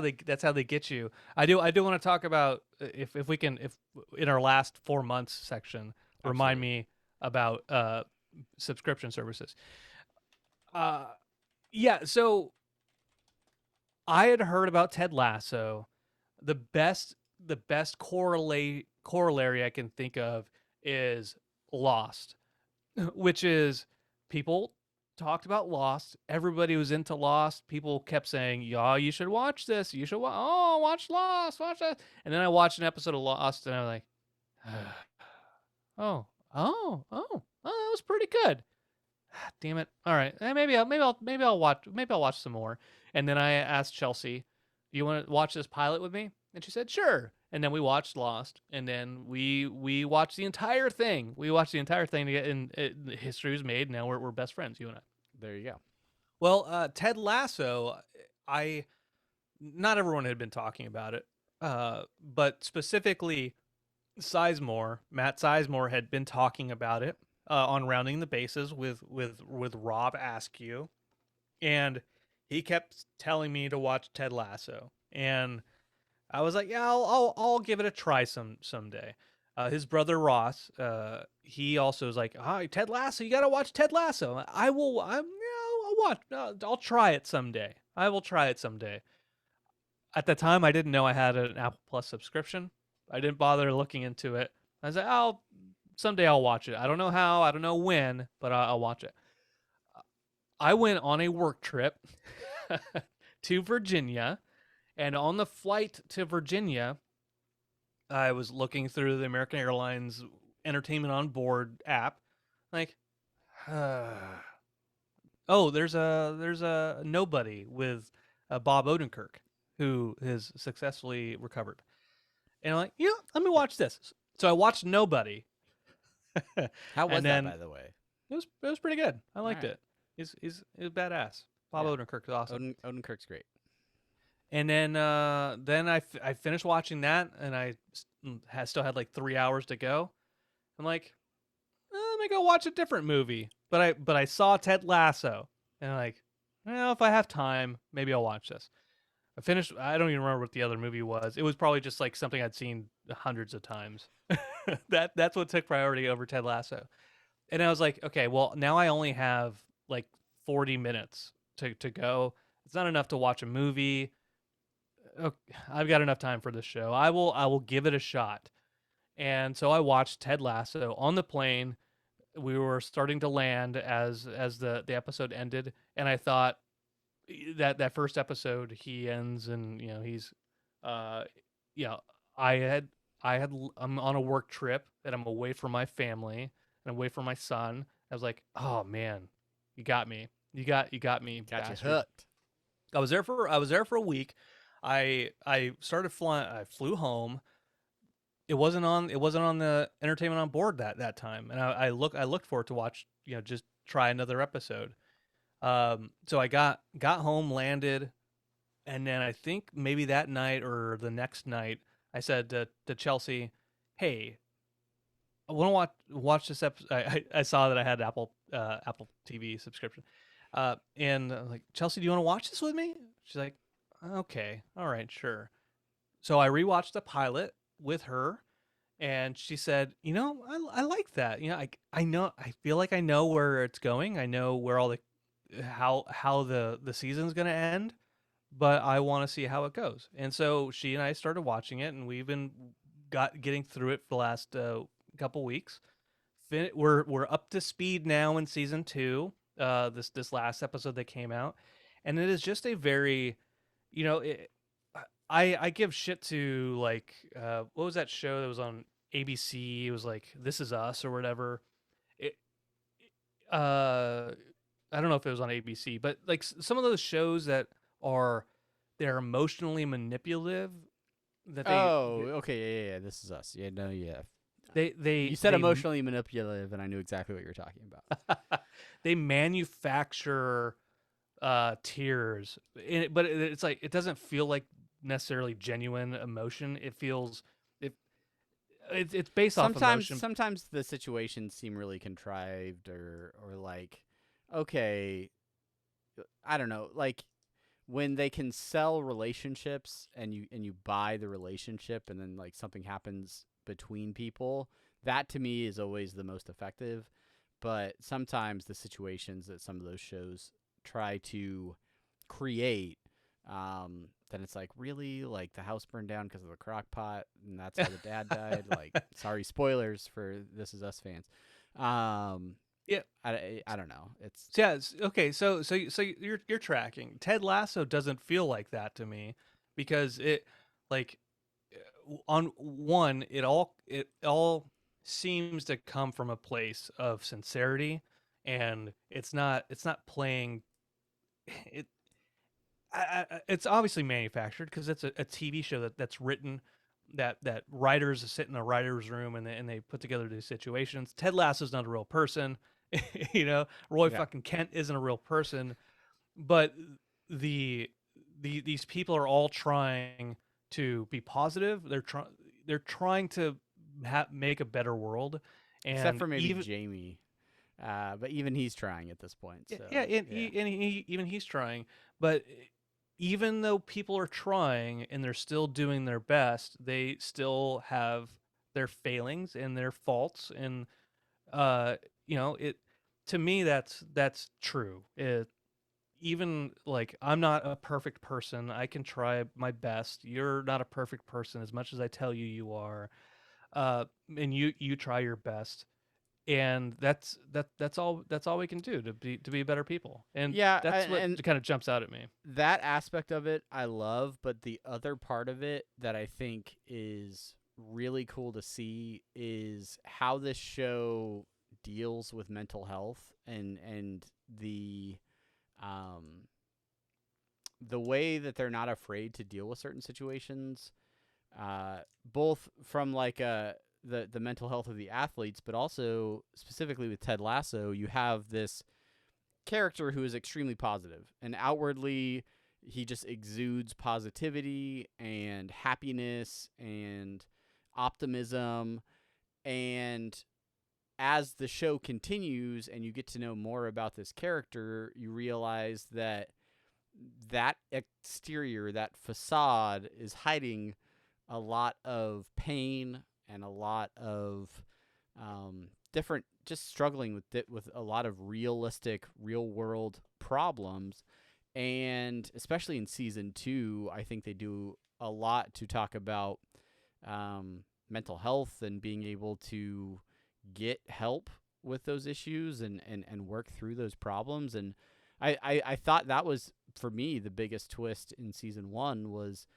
they get you. I do want to talk about if we can, if in our last 4 months section, remind me about subscription services. Yeah, so I had heard about Ted Lasso. The best corollary I can think of is Lost, which is people talked about Lost. Everybody was into Lost. People kept saying, "Yeah, you should watch this. You should watch Lost. Watch that." And then I watched an episode of Lost, and I'm like, "Oh, that was pretty good." Damn it! All right, maybe I'll watch some more. And then I asked Chelsea, "Do you want to watch this pilot with me?" And she said, "Sure." And then we watched Lost, and then we watched the entire thing. We watched the entire thing to get in. History was made. Now we're best friends, you and I. There you go. Well, Ted Lasso, not everyone had been talking about it, but specifically Matt Sizemore had been talking about it on Rounding the Bases with Rob Askew, and he kept telling me to watch Ted Lasso, and I was like, yeah, I'll give it a try someday. His brother Ross, he also is like, "Hi, Ted Lasso, you gotta watch Ted Lasso." I'll watch. I'll try it someday. I will try it someday. At the time, I didn't know I had an Apple Plus subscription. I didn't bother looking into it. I was like, someday I'll watch it. I don't know how, I don't know when, but I'll watch it. I went on a work trip to Virginia. And on the flight to Virginia, I was looking through the American Airlines Entertainment on Board app, like, there's a Nobody with Bob Odenkirk, who has successfully recovered. And I'm like, yeah, let me watch this. So I watched Nobody. How was that, by the way? It was pretty good. I liked it. He's badass. Bob Odenkirk is awesome. Odenkirk's great. And then I finished watching that, and I still had like 3 hours to go. I'm like, let me go watch a different movie. But I saw Ted Lasso, and I'm like, well, if I have time, maybe I'll watch this. I finished. I don't even remember what the other movie was. It was probably just like something I'd seen hundreds of times. That's what took priority over Ted Lasso. And I was like, okay, well, now I only have like 40 minutes to go. It's not enough to watch a movie. Okay, I've got enough time for this show. I will give it a shot. And so I watched Ted Lasso on the plane. We were starting to land as the episode ended, and I thought that first episode he ends, and he's I I'm on a work trip and I'm away from my family and away from my son. I was like, oh man, you got me. You got me, Got you bastard. hooked. I was there for a week. I started flying. I flew home. It wasn't on the entertainment on board that time, and I looked for it to watch. Just try another episode. So I got home, landed, and then I think maybe that night or the next night, I said to Chelsea, "Hey, I want to watch this episode." I saw that I had Apple TV subscription, and I'm like, Chelsea, do you want to watch this with me? She's like, okay, all right, sure. So I rewatched the pilot with her, and she said, I like that. I know, I feel like I know where it's going. I know where all the how the season's gonna end, but I want to see how it goes. And so she and I started watching it, and we've been getting through it for the last couple weeks. We're up to speed now in season 2. This last episode that came out, and it is just a very, I give shit to, like, what was that show that was on ABC? It was like This Is Us or whatever. It I don't know if it was on ABC, but like some of those shows that they're emotionally manipulative. Okay, yeah. This Is Us. Yeah, no, yeah. You said they emotionally manipulative, and I knew exactly what you were talking about. they manufacture tears, but it's like it doesn't feel like necessarily genuine emotion. It feels it's based off emotion. Sometimes the situations seem really contrived, or like, okay, I don't know, like when they can sell relationships and you buy the relationship, and then like something happens between people, that to me is always the most effective. But sometimes the situations that some of those shows try to create, then it's like, really, like the house burned down because of the crock pot, and that's how the dad died. Like, sorry, spoilers for This Is Us fans. Yeah, I don't know. Okay. So you're tracking. Ted Lasso doesn't feel like that to me, because it, like, on one, it all seems to come from a place of sincerity, and it's not playing it. It's obviously manufactured because it's a TV show that's written, that writers sit in a writer's room, and they put together these situations. Ted Lasso's not a real person. Roy fucking Kent isn't a real person, but these people are all trying to be positive. They're trying to make a better world, and except for maybe Jamie, but even he's trying at this point. So, even he's trying. But even though people are trying and they're still doing their best, they still have their failings and their faults, and it, to me, that's true. Even like, I'm not a perfect person. I can try my best. You're not a perfect person as much as I tell you you are. And you try your best, and that's all we can do to be better people. And that's what kind of jumps out at me. That aspect of it I love, but the other part of it that I think is really cool to see is how this show deals with mental health, and the way that they're not afraid to deal with certain situations, both from like the mental health of the athletes, but also specifically with Ted Lasso, you have this character who is extremely positive, and outwardly he just exudes positivity and happiness and optimism. And as the show continues and you get to know more about this character, you realize that exterior, that facade, is hiding a lot of pain and a lot of different, just struggling with a lot of realistic, real world problems. And especially in season 2, I think they do a lot to talk about mental health and being able to get help with those issues and work through those problems. And I thought that was, for me, the biggest twist in season 1 was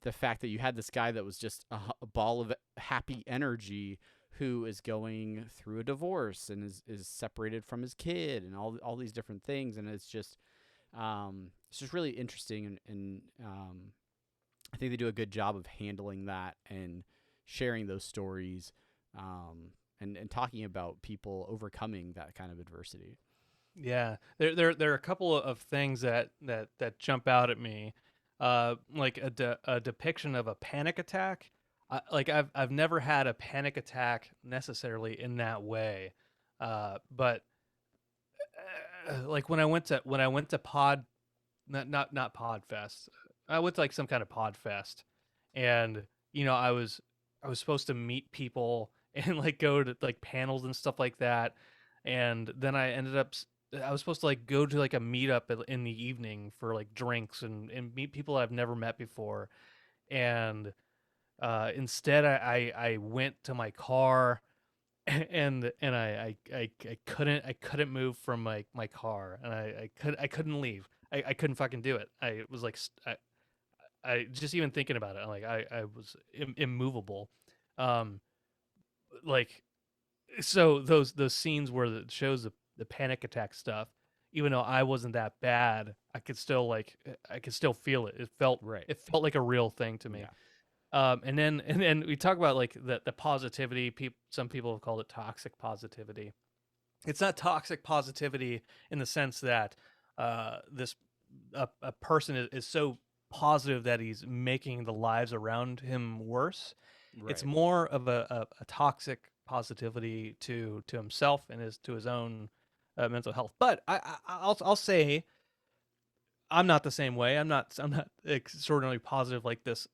the fact that you had this guy that was just a ball of happy energy who is going through a divorce and is separated from his kid and all these different things, and it's just really interesting, and I think they do a good job of handling that and sharing those stories, and talking about people overcoming that kind of adversity. Yeah, there are a couple of things that jump out at me, like a depiction of a panic attack. Like I've never had a panic attack necessarily in that way, but like when I went to not Podfest, I went to like some kind of Podfest, and I was supposed to meet people and like go to like panels and stuff like that, and then I was supposed to like go to like a meetup in the evening for like drinks and meet people I've never met before, and instead I went to my car and I couldn't move from my car, and I couldn't leave. I couldn't fucking do it. I was like I just even thinking about it, like I was immovable. Like so those scenes where it shows the panic attack stuff, even though I wasn't that bad, I could still feel it. Right. It felt like a real thing to me. Yeah. And then we talk about like the positivity. Some people have called it toxic positivity. It's not toxic positivity in the sense that a person is so positive that he's making the lives around him worse. Right. It's more of a toxic positivity to himself and to his own mental health. But I'll say I'm not the same way. I'm not extraordinarily positive like this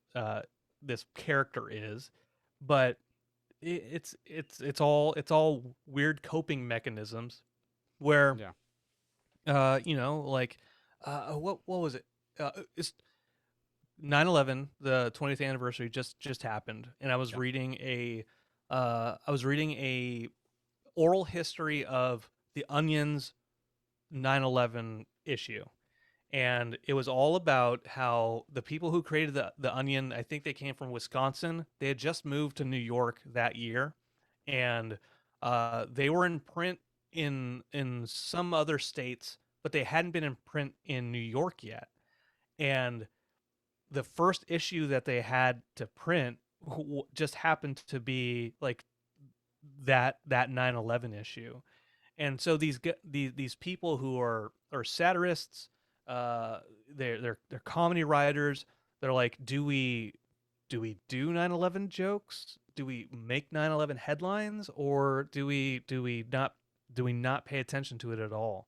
character is, but it's all weird coping mechanisms where like what was it? It's 9/11, the 20th anniversary just happened, and I was reading a oral history of the Onion's 9/11 issue. And it was all about how the people who created the Onion, I think they came from Wisconsin. They had just moved to New York that year, and they were in print in some other states, but they hadn't been in print in New York yet. And the first issue that they had to print just happened to be like that 9/11 issue. And so these people who are satirists, they're comedy writers. They're like, do we do 9/11 jokes? Do we make 9/11 headlines, or do we not pay attention to it at all?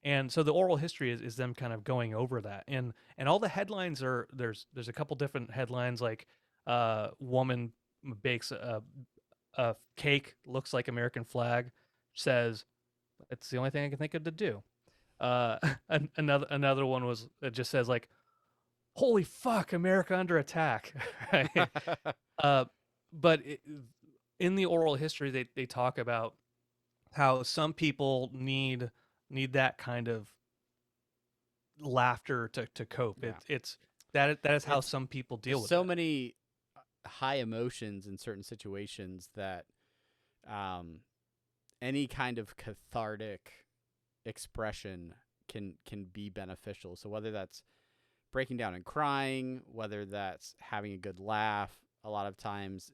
And so the oral history is them kind of going over that, and all the headlines are there's a couple different headlines, like woman bakes a cake, looks like American flag, says it's the only thing I can think of to do. Another one was, it just says like, holy fuck, America under attack. Right? But in the oral history, they talk about how some people need that kind of laughter to cope. Yeah. That is how some people deal with so it. many high emotions in certain situations that any kind of cathartic expression can be beneficial. So whether that's breaking down and crying, whether that's having a good laugh, a lot of times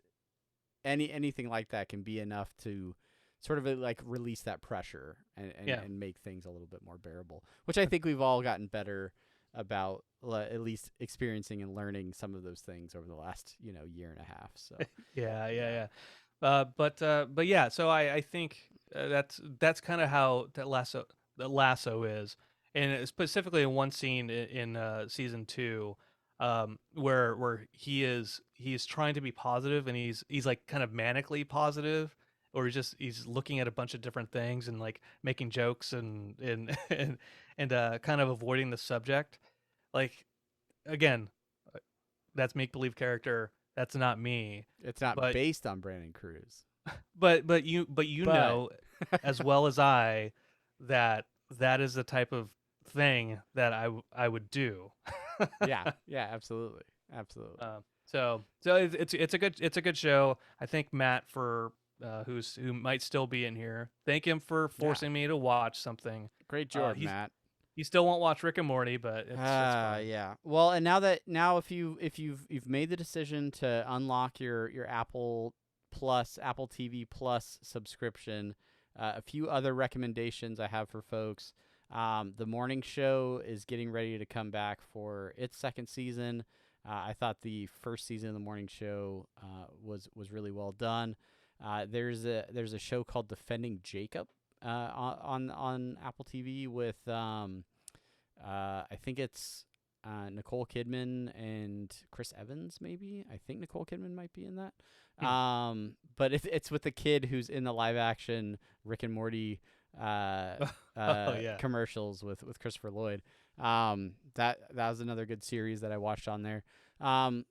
anything like that can be enough to sort of like release that pressure and make things a little bit more bearable, which I think we've all gotten better about, at least experiencing and learning some of those things over the last year and a half. So yeah. But yeah, so I think that's kind of how that Lasso is, and specifically in one scene in season 2, where he's trying to be positive, and he's like kind of manically positive, or he's looking at a bunch of different things and like making jokes and kind of avoiding the subject. Like, again, that's make-believe character. That's not me. It's not based on Brandon Cruz. But you know as well as I that is the type of thing that I would do. yeah, absolutely. Absolutely. So it's a good show. I think Matt who might still be in here. Thank him for forcing me to watch something. Great job, Matt. He still won't watch Rick and Morty, but it's fine. Yeah. Well, and now if you've made the decision to unlock your Apple TV Plus subscription, a few other recommendations I have for folks. The morning show is getting ready to come back for its second season. I thought the first season of the morning show was really well done. There's a show called Defending Jacob on Apple TV with I think it's Nicole Kidman and Chris Evans, maybe. I think Nicole Kidman might be in that. But it's with the kid who's in the live action Rick and Morty commercials with Christopher Lloyd. That was another good series that I watched on there.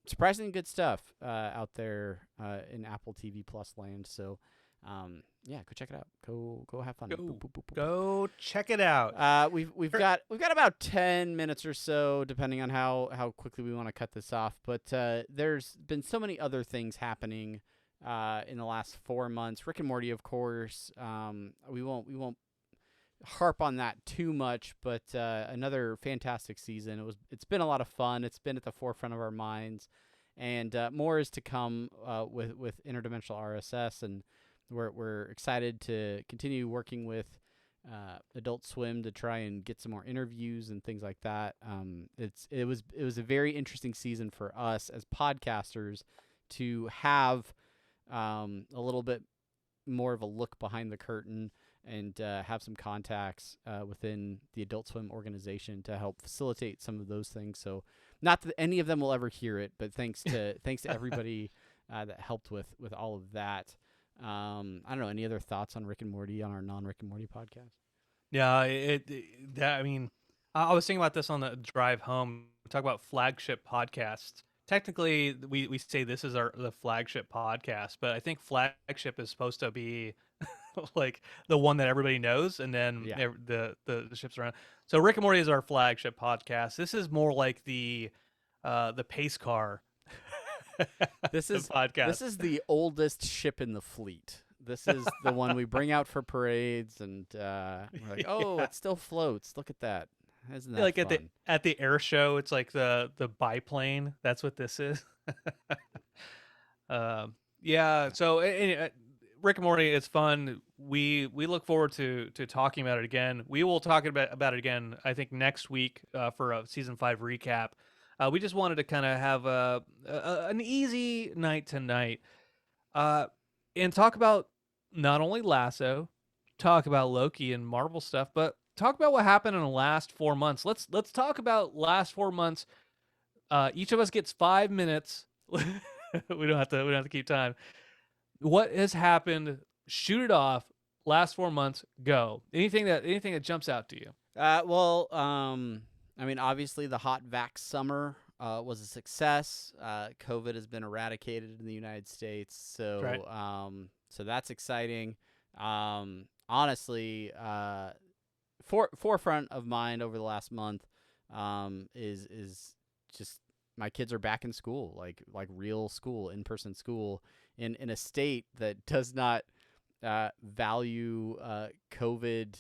Surprisingly good stuff out there in Apple TV Plus land. So yeah, go check it out. Go have fun. Go check it out. We've got about 10 minutes or so, depending on how quickly we want to cut this off. But there's been so many other things happening in the last 4 months. Rick and Morty, of course. We won't harp on that too much, but another fantastic season. It's been a lot of fun. It's been at the forefront of our minds, and more is to come with interdimensional RSS, and we're excited to continue working with Adult Swim to try and get some more interviews and things like that. It was a very interesting season for us as podcasters to have a little bit more of a look behind the curtain and have some contacts within the Adult Swim organization to help facilitate some of those things. So not that any of them will ever hear it, but thanks to everybody that helped with all of that. I don't know, any other thoughts on Rick and Morty on our non-Rick and Morty podcast? Yeah, I mean, I was thinking about this on the drive home. We talk about flagship podcasts. Technically, we say this is the flagship podcast, but I think flagship is supposed to be like the one that everybody knows, and then the ships around. So Rick and Morty is our flagship podcast. This is more like the pace car. This is podcast. This is the oldest ship in the fleet. This is the one we bring out for parades, and we're like, oh, it still floats. Look at that. Isn't that like fun? at the air show? It's like the biplane. That's what this is. Yeah. So Rick and Morty, it's fun. We look forward to talking about it again. We will talk about it again, I think, next week for a season 5 recap. We just wanted to kind of have an easy night tonight and talk about not only Lasso, talk about Loki and Marvel stuff, but talk about what happened in the last 4 months. Let's talk about last 4 months. Each of us gets 5 minutes. we don't have to keep time. What has happened? Shoot it off. Last 4 months. Go. Anything that jumps out to you? I mean, obviously the hot vax summer was a success. COVID has been eradicated in the United States, so right. So that's exciting. Honestly, forefront of mind over the last month is just my kids are back in school, like real school, in-person school, in a state that does not value COVID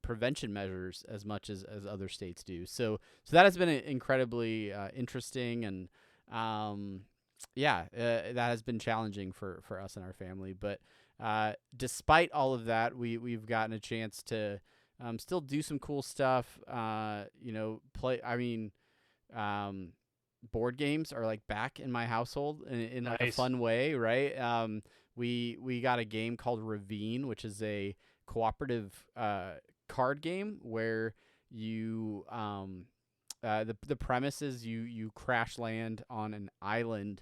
prevention measures as much as other states do. So that has been incredibly interesting, and that has been challenging for us and our family. But despite all of that, we've gotten a chance to still do some cool stuff. Play. I mean, board games are like back in my household in like a fun way, right? We got a game called Ravine, which is a cooperative card game where you the premise is you crash land on an island,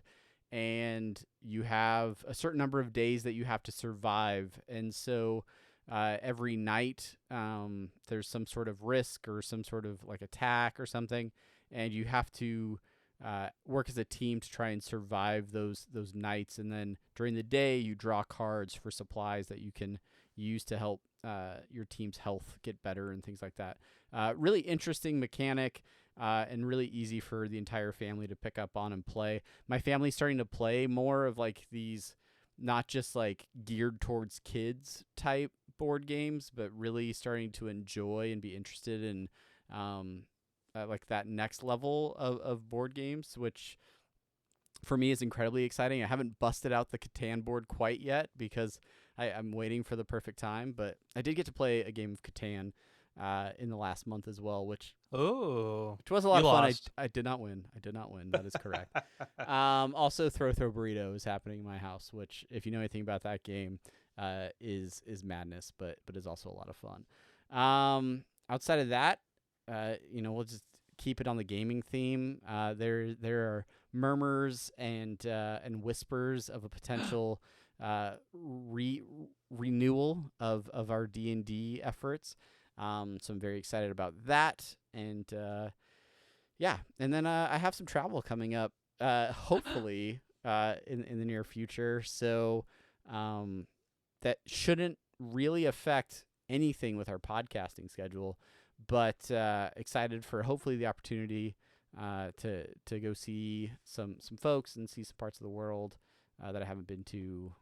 and you have a certain number of days that you have to survive, and so every night there's some sort of risk or some sort of like attack or something, and you have to work as a team to try and survive those nights, and then during the day you draw cards for supplies that you can use to help your team's health get better and things like that. Really interesting mechanic. and really easy for the entire family to pick up on and play. My family's starting to play more of like these, not just like geared towards kids type board games, but really starting to enjoy and be interested in like that next level of board games, which for me is incredibly exciting. I haven't busted out the Catan board quite yet because I'm waiting for the perfect time, but I did get to play a game of Catan in the last month as well, which was a lot of fun. I did not win. That is correct. Also, Throw Burrito is happening in my house, which, if you know anything about that game, is madness, but is also a lot of fun. Outside of that, we'll just keep it on the gaming theme. There are murmurs and whispers of a potential renewal of our D&D efforts. So I'm very excited about that. And and then I have some travel coming up, hopefully in the near future. So that shouldn't really affect anything with our podcasting schedule, but excited for hopefully the opportunity to go see some folks and see some parts of the world that I haven't been to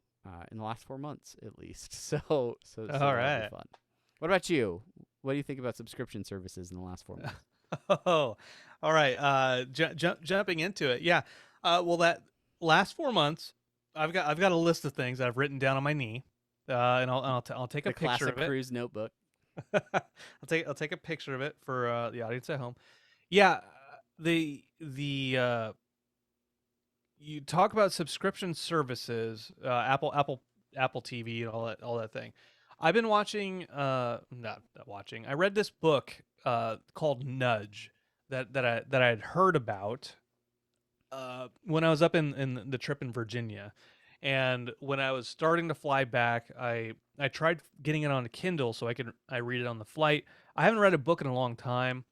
in the last 4 months at least. So all right. that'll be fun. What about you? What do you think about subscription services in the last 4 months? Oh, all right. Jumping into it. Yeah. Well, that last 4 months, I've got a list of things that I've written down on my knee, and I'll take a picture classic of it. cruise notebook. I'll take a picture of it for the audience at home. Yeah. The you talk about subscription services, Apple TV and all that thing. I've been watching, not watching. I read this book called Nudge that I had heard about when I was up in the trip in Virginia, and when I was starting to fly back, I tried getting it on a Kindle so I read it on the flight. I haven't read a book in a long time.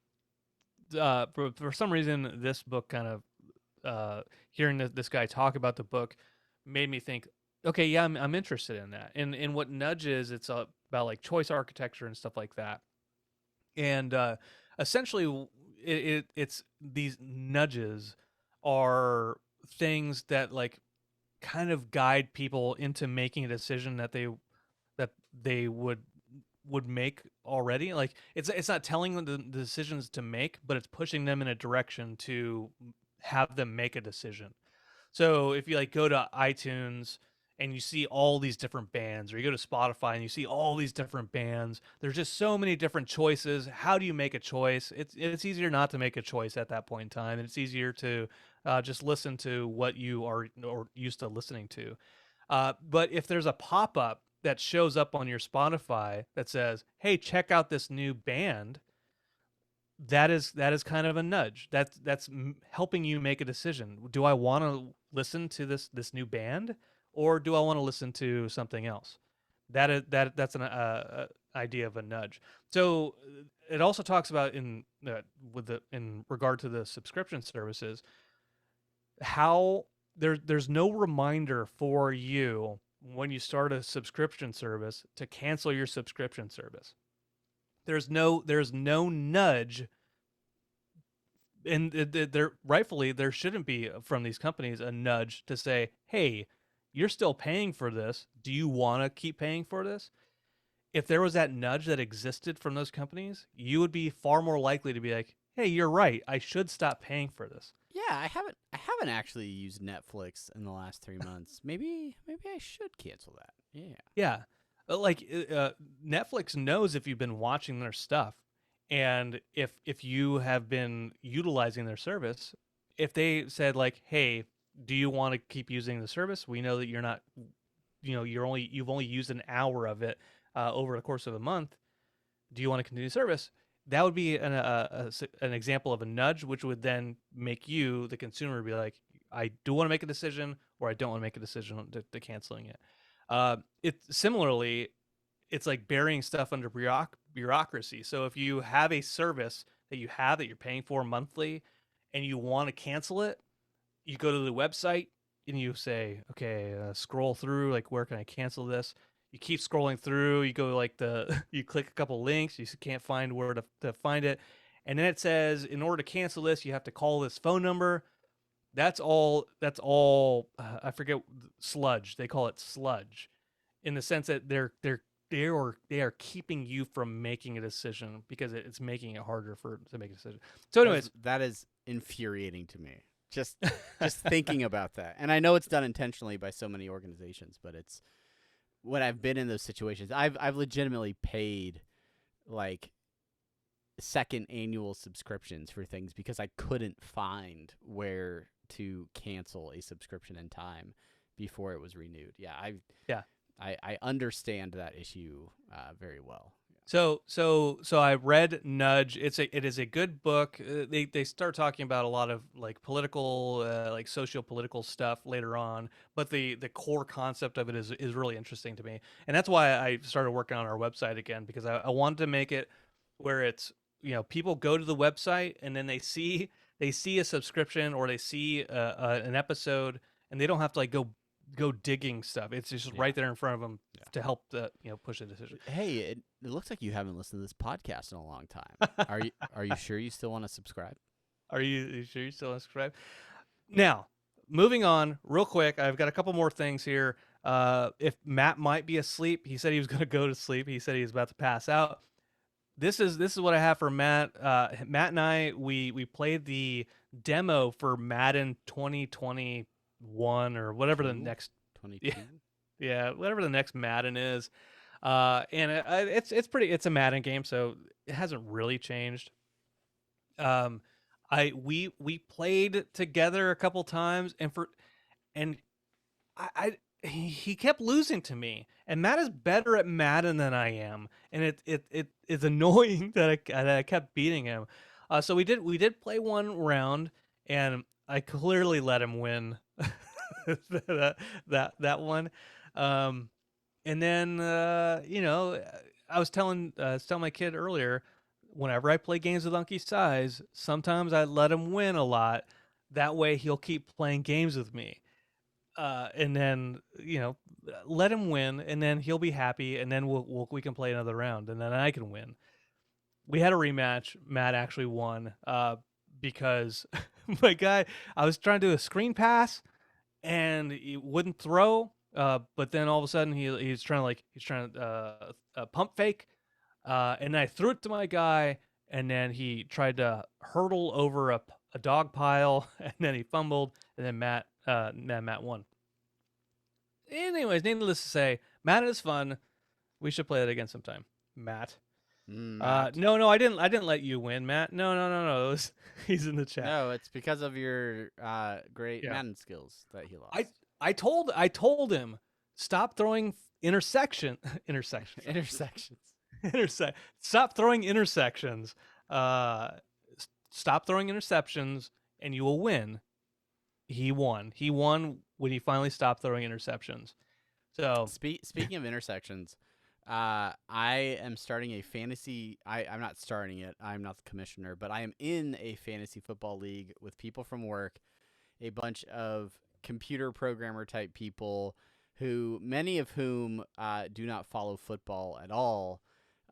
For some reason, this book kind of hearing this guy talk about the book made me think, okay, yeah, I'm interested in that. And what Nudge is, it's about like choice architecture and stuff like that. And essentially, it's these nudges are things that like kind of guide people into making a decision that they would make already. Like it's not telling them the decisions to make, but it's pushing them in a direction to have them make a decision. So if you like go to iTunes and you see all these different bands, or you go to Spotify and you see all these different bands, there's just so many different choices. How do you make a choice? It's easier not to make a choice at that point in time, and it's easier to just listen to what you are or used to listening to. But if there's a pop-up that shows up on your Spotify that says, "Hey, check out this new band," that is kind of a nudge. That's helping you make a decision. Do I want to listen to this new band, or do I want to listen to something else? That's an idea of a nudge. So it also talks about in regard to the subscription services, how there's no reminder for you when you start a subscription service to cancel your subscription service. There's no nudge, and there rightfully there shouldn't be from these companies a nudge to say, "Hey, you're still paying for this. Do you want to keep paying for this?" If there was that nudge that existed from those companies, you would be far more likely to be like, "Hey, you're right. I should stop paying for this." Yeah, I haven't actually used Netflix in the last 3 months. Maybe I should cancel that. Yeah. Yeah. Like Netflix knows if you've been watching their stuff, and if you have been utilizing their service, if they said like, "Hey, do you want to keep using the service? We know that you're not, you've only used an hour of it over the course of a month. Do you want to continue the service?" That would be an example of a nudge, which would then make you, the consumer, be like, "I do want to make a decision, or I don't want to make a decision to canceling it." Similarly, it's like burying stuff under bureaucracy. So if you have a service that you're paying for monthly, and you want to cancel it, you go to the website and you say, "Okay, scroll through. Like, where can I cancel this?" You keep scrolling through. You go like you click a couple links. You can't find where to find it, and then it says in order to cancel this, you have to call this phone number. That's all. I forget sludge. They call it sludge, in the sense that they are keeping you from making a decision because it's making it harder to make a decision. So, anyways, that is infuriating to me. Just thinking about that. And I know it's done intentionally by so many organizations, but it's when I've been in those situations, I've legitimately paid like second annual subscriptions for things because I couldn't find where to cancel a subscription in time before it was renewed. I understand that issue very well. So I read Nudge. It is a good book. They start talking about a lot of like political, like socio-political stuff later on, but the core concept of it is really interesting to me, and that's why I started working on our website again, because I wanted to make it where it's, people go to the website and then they see a subscription or they see an episode, and they don't have to like go digging stuff. It's just right there in front of them to help push a decision. Hey, it looks like you haven't listened to this podcast in a long time. Are you sure you still want to subscribe? Are you sure you still want to subscribe? Now, moving on real quick, I've got a couple more things here. If Matt might be asleep, he said he was going to go to sleep. He said he was about to pass out. This is what I have for Matt. Matt and I, we played the demo for Madden 2021 or whatever the next 22. Yeah, whatever the next Madden is. And it's a Madden game, so it hasn't really changed. We played together a couple times, and he kept losing to me, and Matt is better at Madden than I am, and it is annoying that I kept beating him. So we did play one round, and I clearly let him win that one. And then I was telling my kid earlier, whenever I play games with Unky Size, sometimes I let him win a lot. That way he'll keep playing games with me. And then let him win, and then he'll be happy, and then we can play another round, and then I can win. We had a rematch. Matt actually won because my guy, I was trying to do a screen pass, and he wouldn't throw. But then all of a sudden he's trying to pump fake, and I threw it to my guy, and then he tried to hurdle over a dog pile, and then he fumbled, and then Matt won. Anyways, needless to say, Matt is fun. We should play that again sometime. Matt. No, I didn't let you win, Matt. No. He's in the chat. No, it's because of your great Madden skills that he lost. I told him stop throwing intersections. Stop throwing intersections. Stop throwing interceptions, and you will win. He won. He won when he finally stopped throwing interceptions. So speaking of intersections, I am starting a fantasy. I'm not starting it. I'm not the commissioner, but I am in a fantasy football league with people from work, a bunch of computer programmer type people who many of whom do not follow football at all.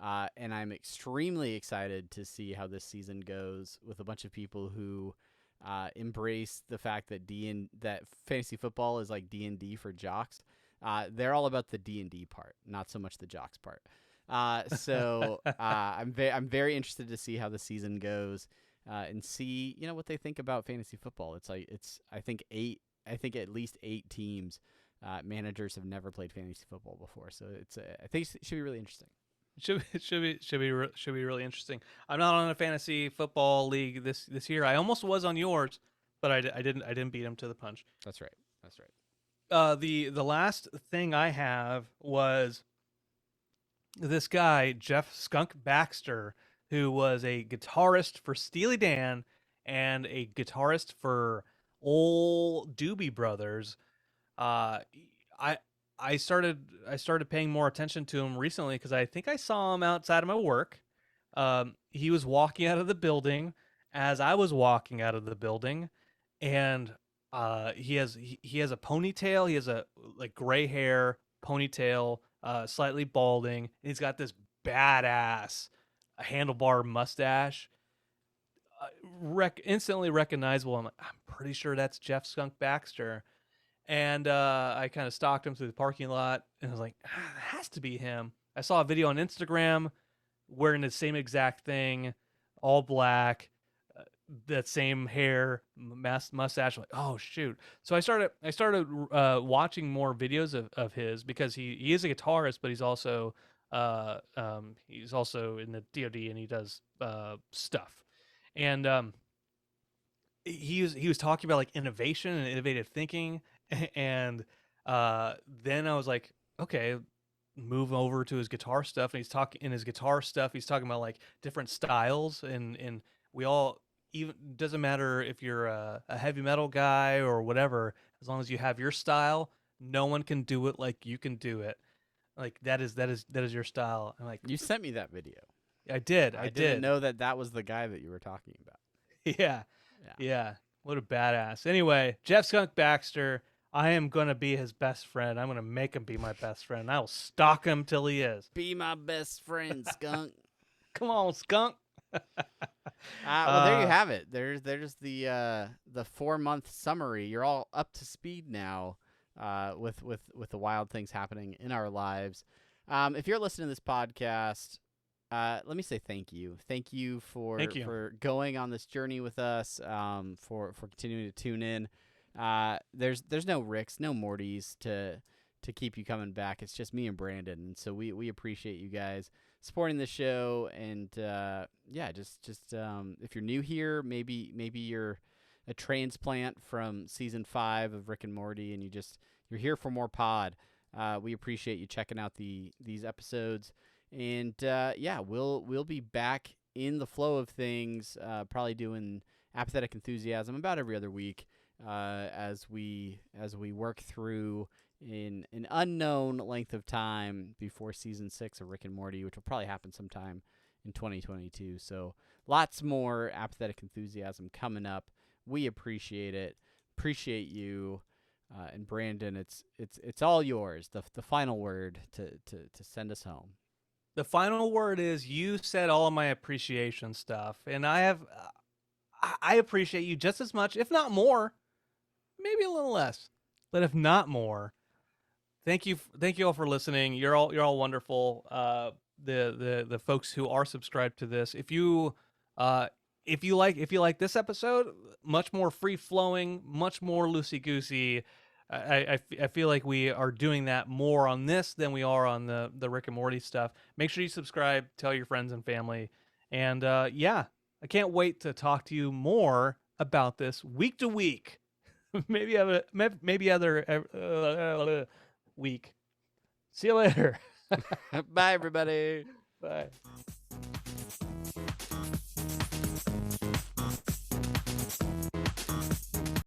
And I'm extremely excited to see how this season goes with a bunch of people who embrace the fact that that fantasy football is like D&D for jocks. They're all about the D&D part, not so much the jocks part. So I'm very interested to see how the season goes and see what they think about fantasy football. I think at least 8 teams. Managers have never played fantasy football before, so I think it should be really interesting. Should be really interesting. I'm not on a fantasy football league this year. I almost was on yours, but I didn't beat him to the punch. That's right. The last thing I have was this guy Jeff Skunk Baxter, who was a guitarist for Steely Dan and a guitarist for old Doobie Brothers. I started paying more attention to him recently because I think I saw him outside of my work. He was walking out of the building as I was walking out of the building, and he has a ponytail. He has a gray hair ponytail, slightly balding. And he's got this badass handlebar mustache. instantly recognizable. I'm pretty sure that's Jeff Skunk Baxter. And I kind of stalked him through the parking lot, and I was like, it has to be him. I saw a video on Instagram wearing the same exact thing, all black, that same hair, mustache. Like, oh shoot! So I started watching more videos of his, because he is a guitarist, but he's also in the DoD, and he does stuff. And he was talking about like innovation and innovative thinking, and then I was like, okay, move over to his guitar stuff, and he's talking about like different styles, and we all, even doesn't matter if you're a heavy metal guy or whatever, as long as you have your style, no one can do it like you can do it. Like that is your style. I'm like, You sent me that video. I did. I didn't know that was the guy that you were talking about. Yeah. What a badass. Anyway, Jeff Skunk Baxter, I am going to be his best friend. I'm going to make him be my best friend. I will stalk him till he is. Be my best friend, Skunk. Come on, Skunk. Well, there you have it. There's the 4-month summary. You're all up to speed now with the wild things happening in our lives. If you're listening to this podcast, let me say thank you. Thank you for going on this journey with us, for continuing to tune in. There's no Ricks, no Mortys to keep you coming back. It's just me and Brandon, and so we appreciate you guys supporting the show. And just if you're new here, maybe you're a transplant from season 5 of Rick and Morty, and you're here for more pod. We appreciate you checking out these episodes. And we'll be back in the flow of things, probably doing Apathetic Enthusiasm about every other week, as we work through in an unknown length of time before season 6 of Rick and Morty, which will probably happen sometime in 2022. So lots more Apathetic Enthusiasm coming up. We appreciate it. Appreciate you. And Brandon, it's all yours. The final word to send us home. The final word is, you said all of my appreciation stuff, and I appreciate you just as much, if not more, maybe a little less, but if not more. Thank you all for listening. You're all wonderful. The folks who are subscribed to this, if you like this episode, much more free flowing, much more loosey goosey. I feel like we are doing that more on this than we are on the Rick and Morty stuff. Make sure you subscribe, tell your friends and family, and I can't wait to talk to you more about this week to week. maybe other week. See you later. Bye, everybody. Bye.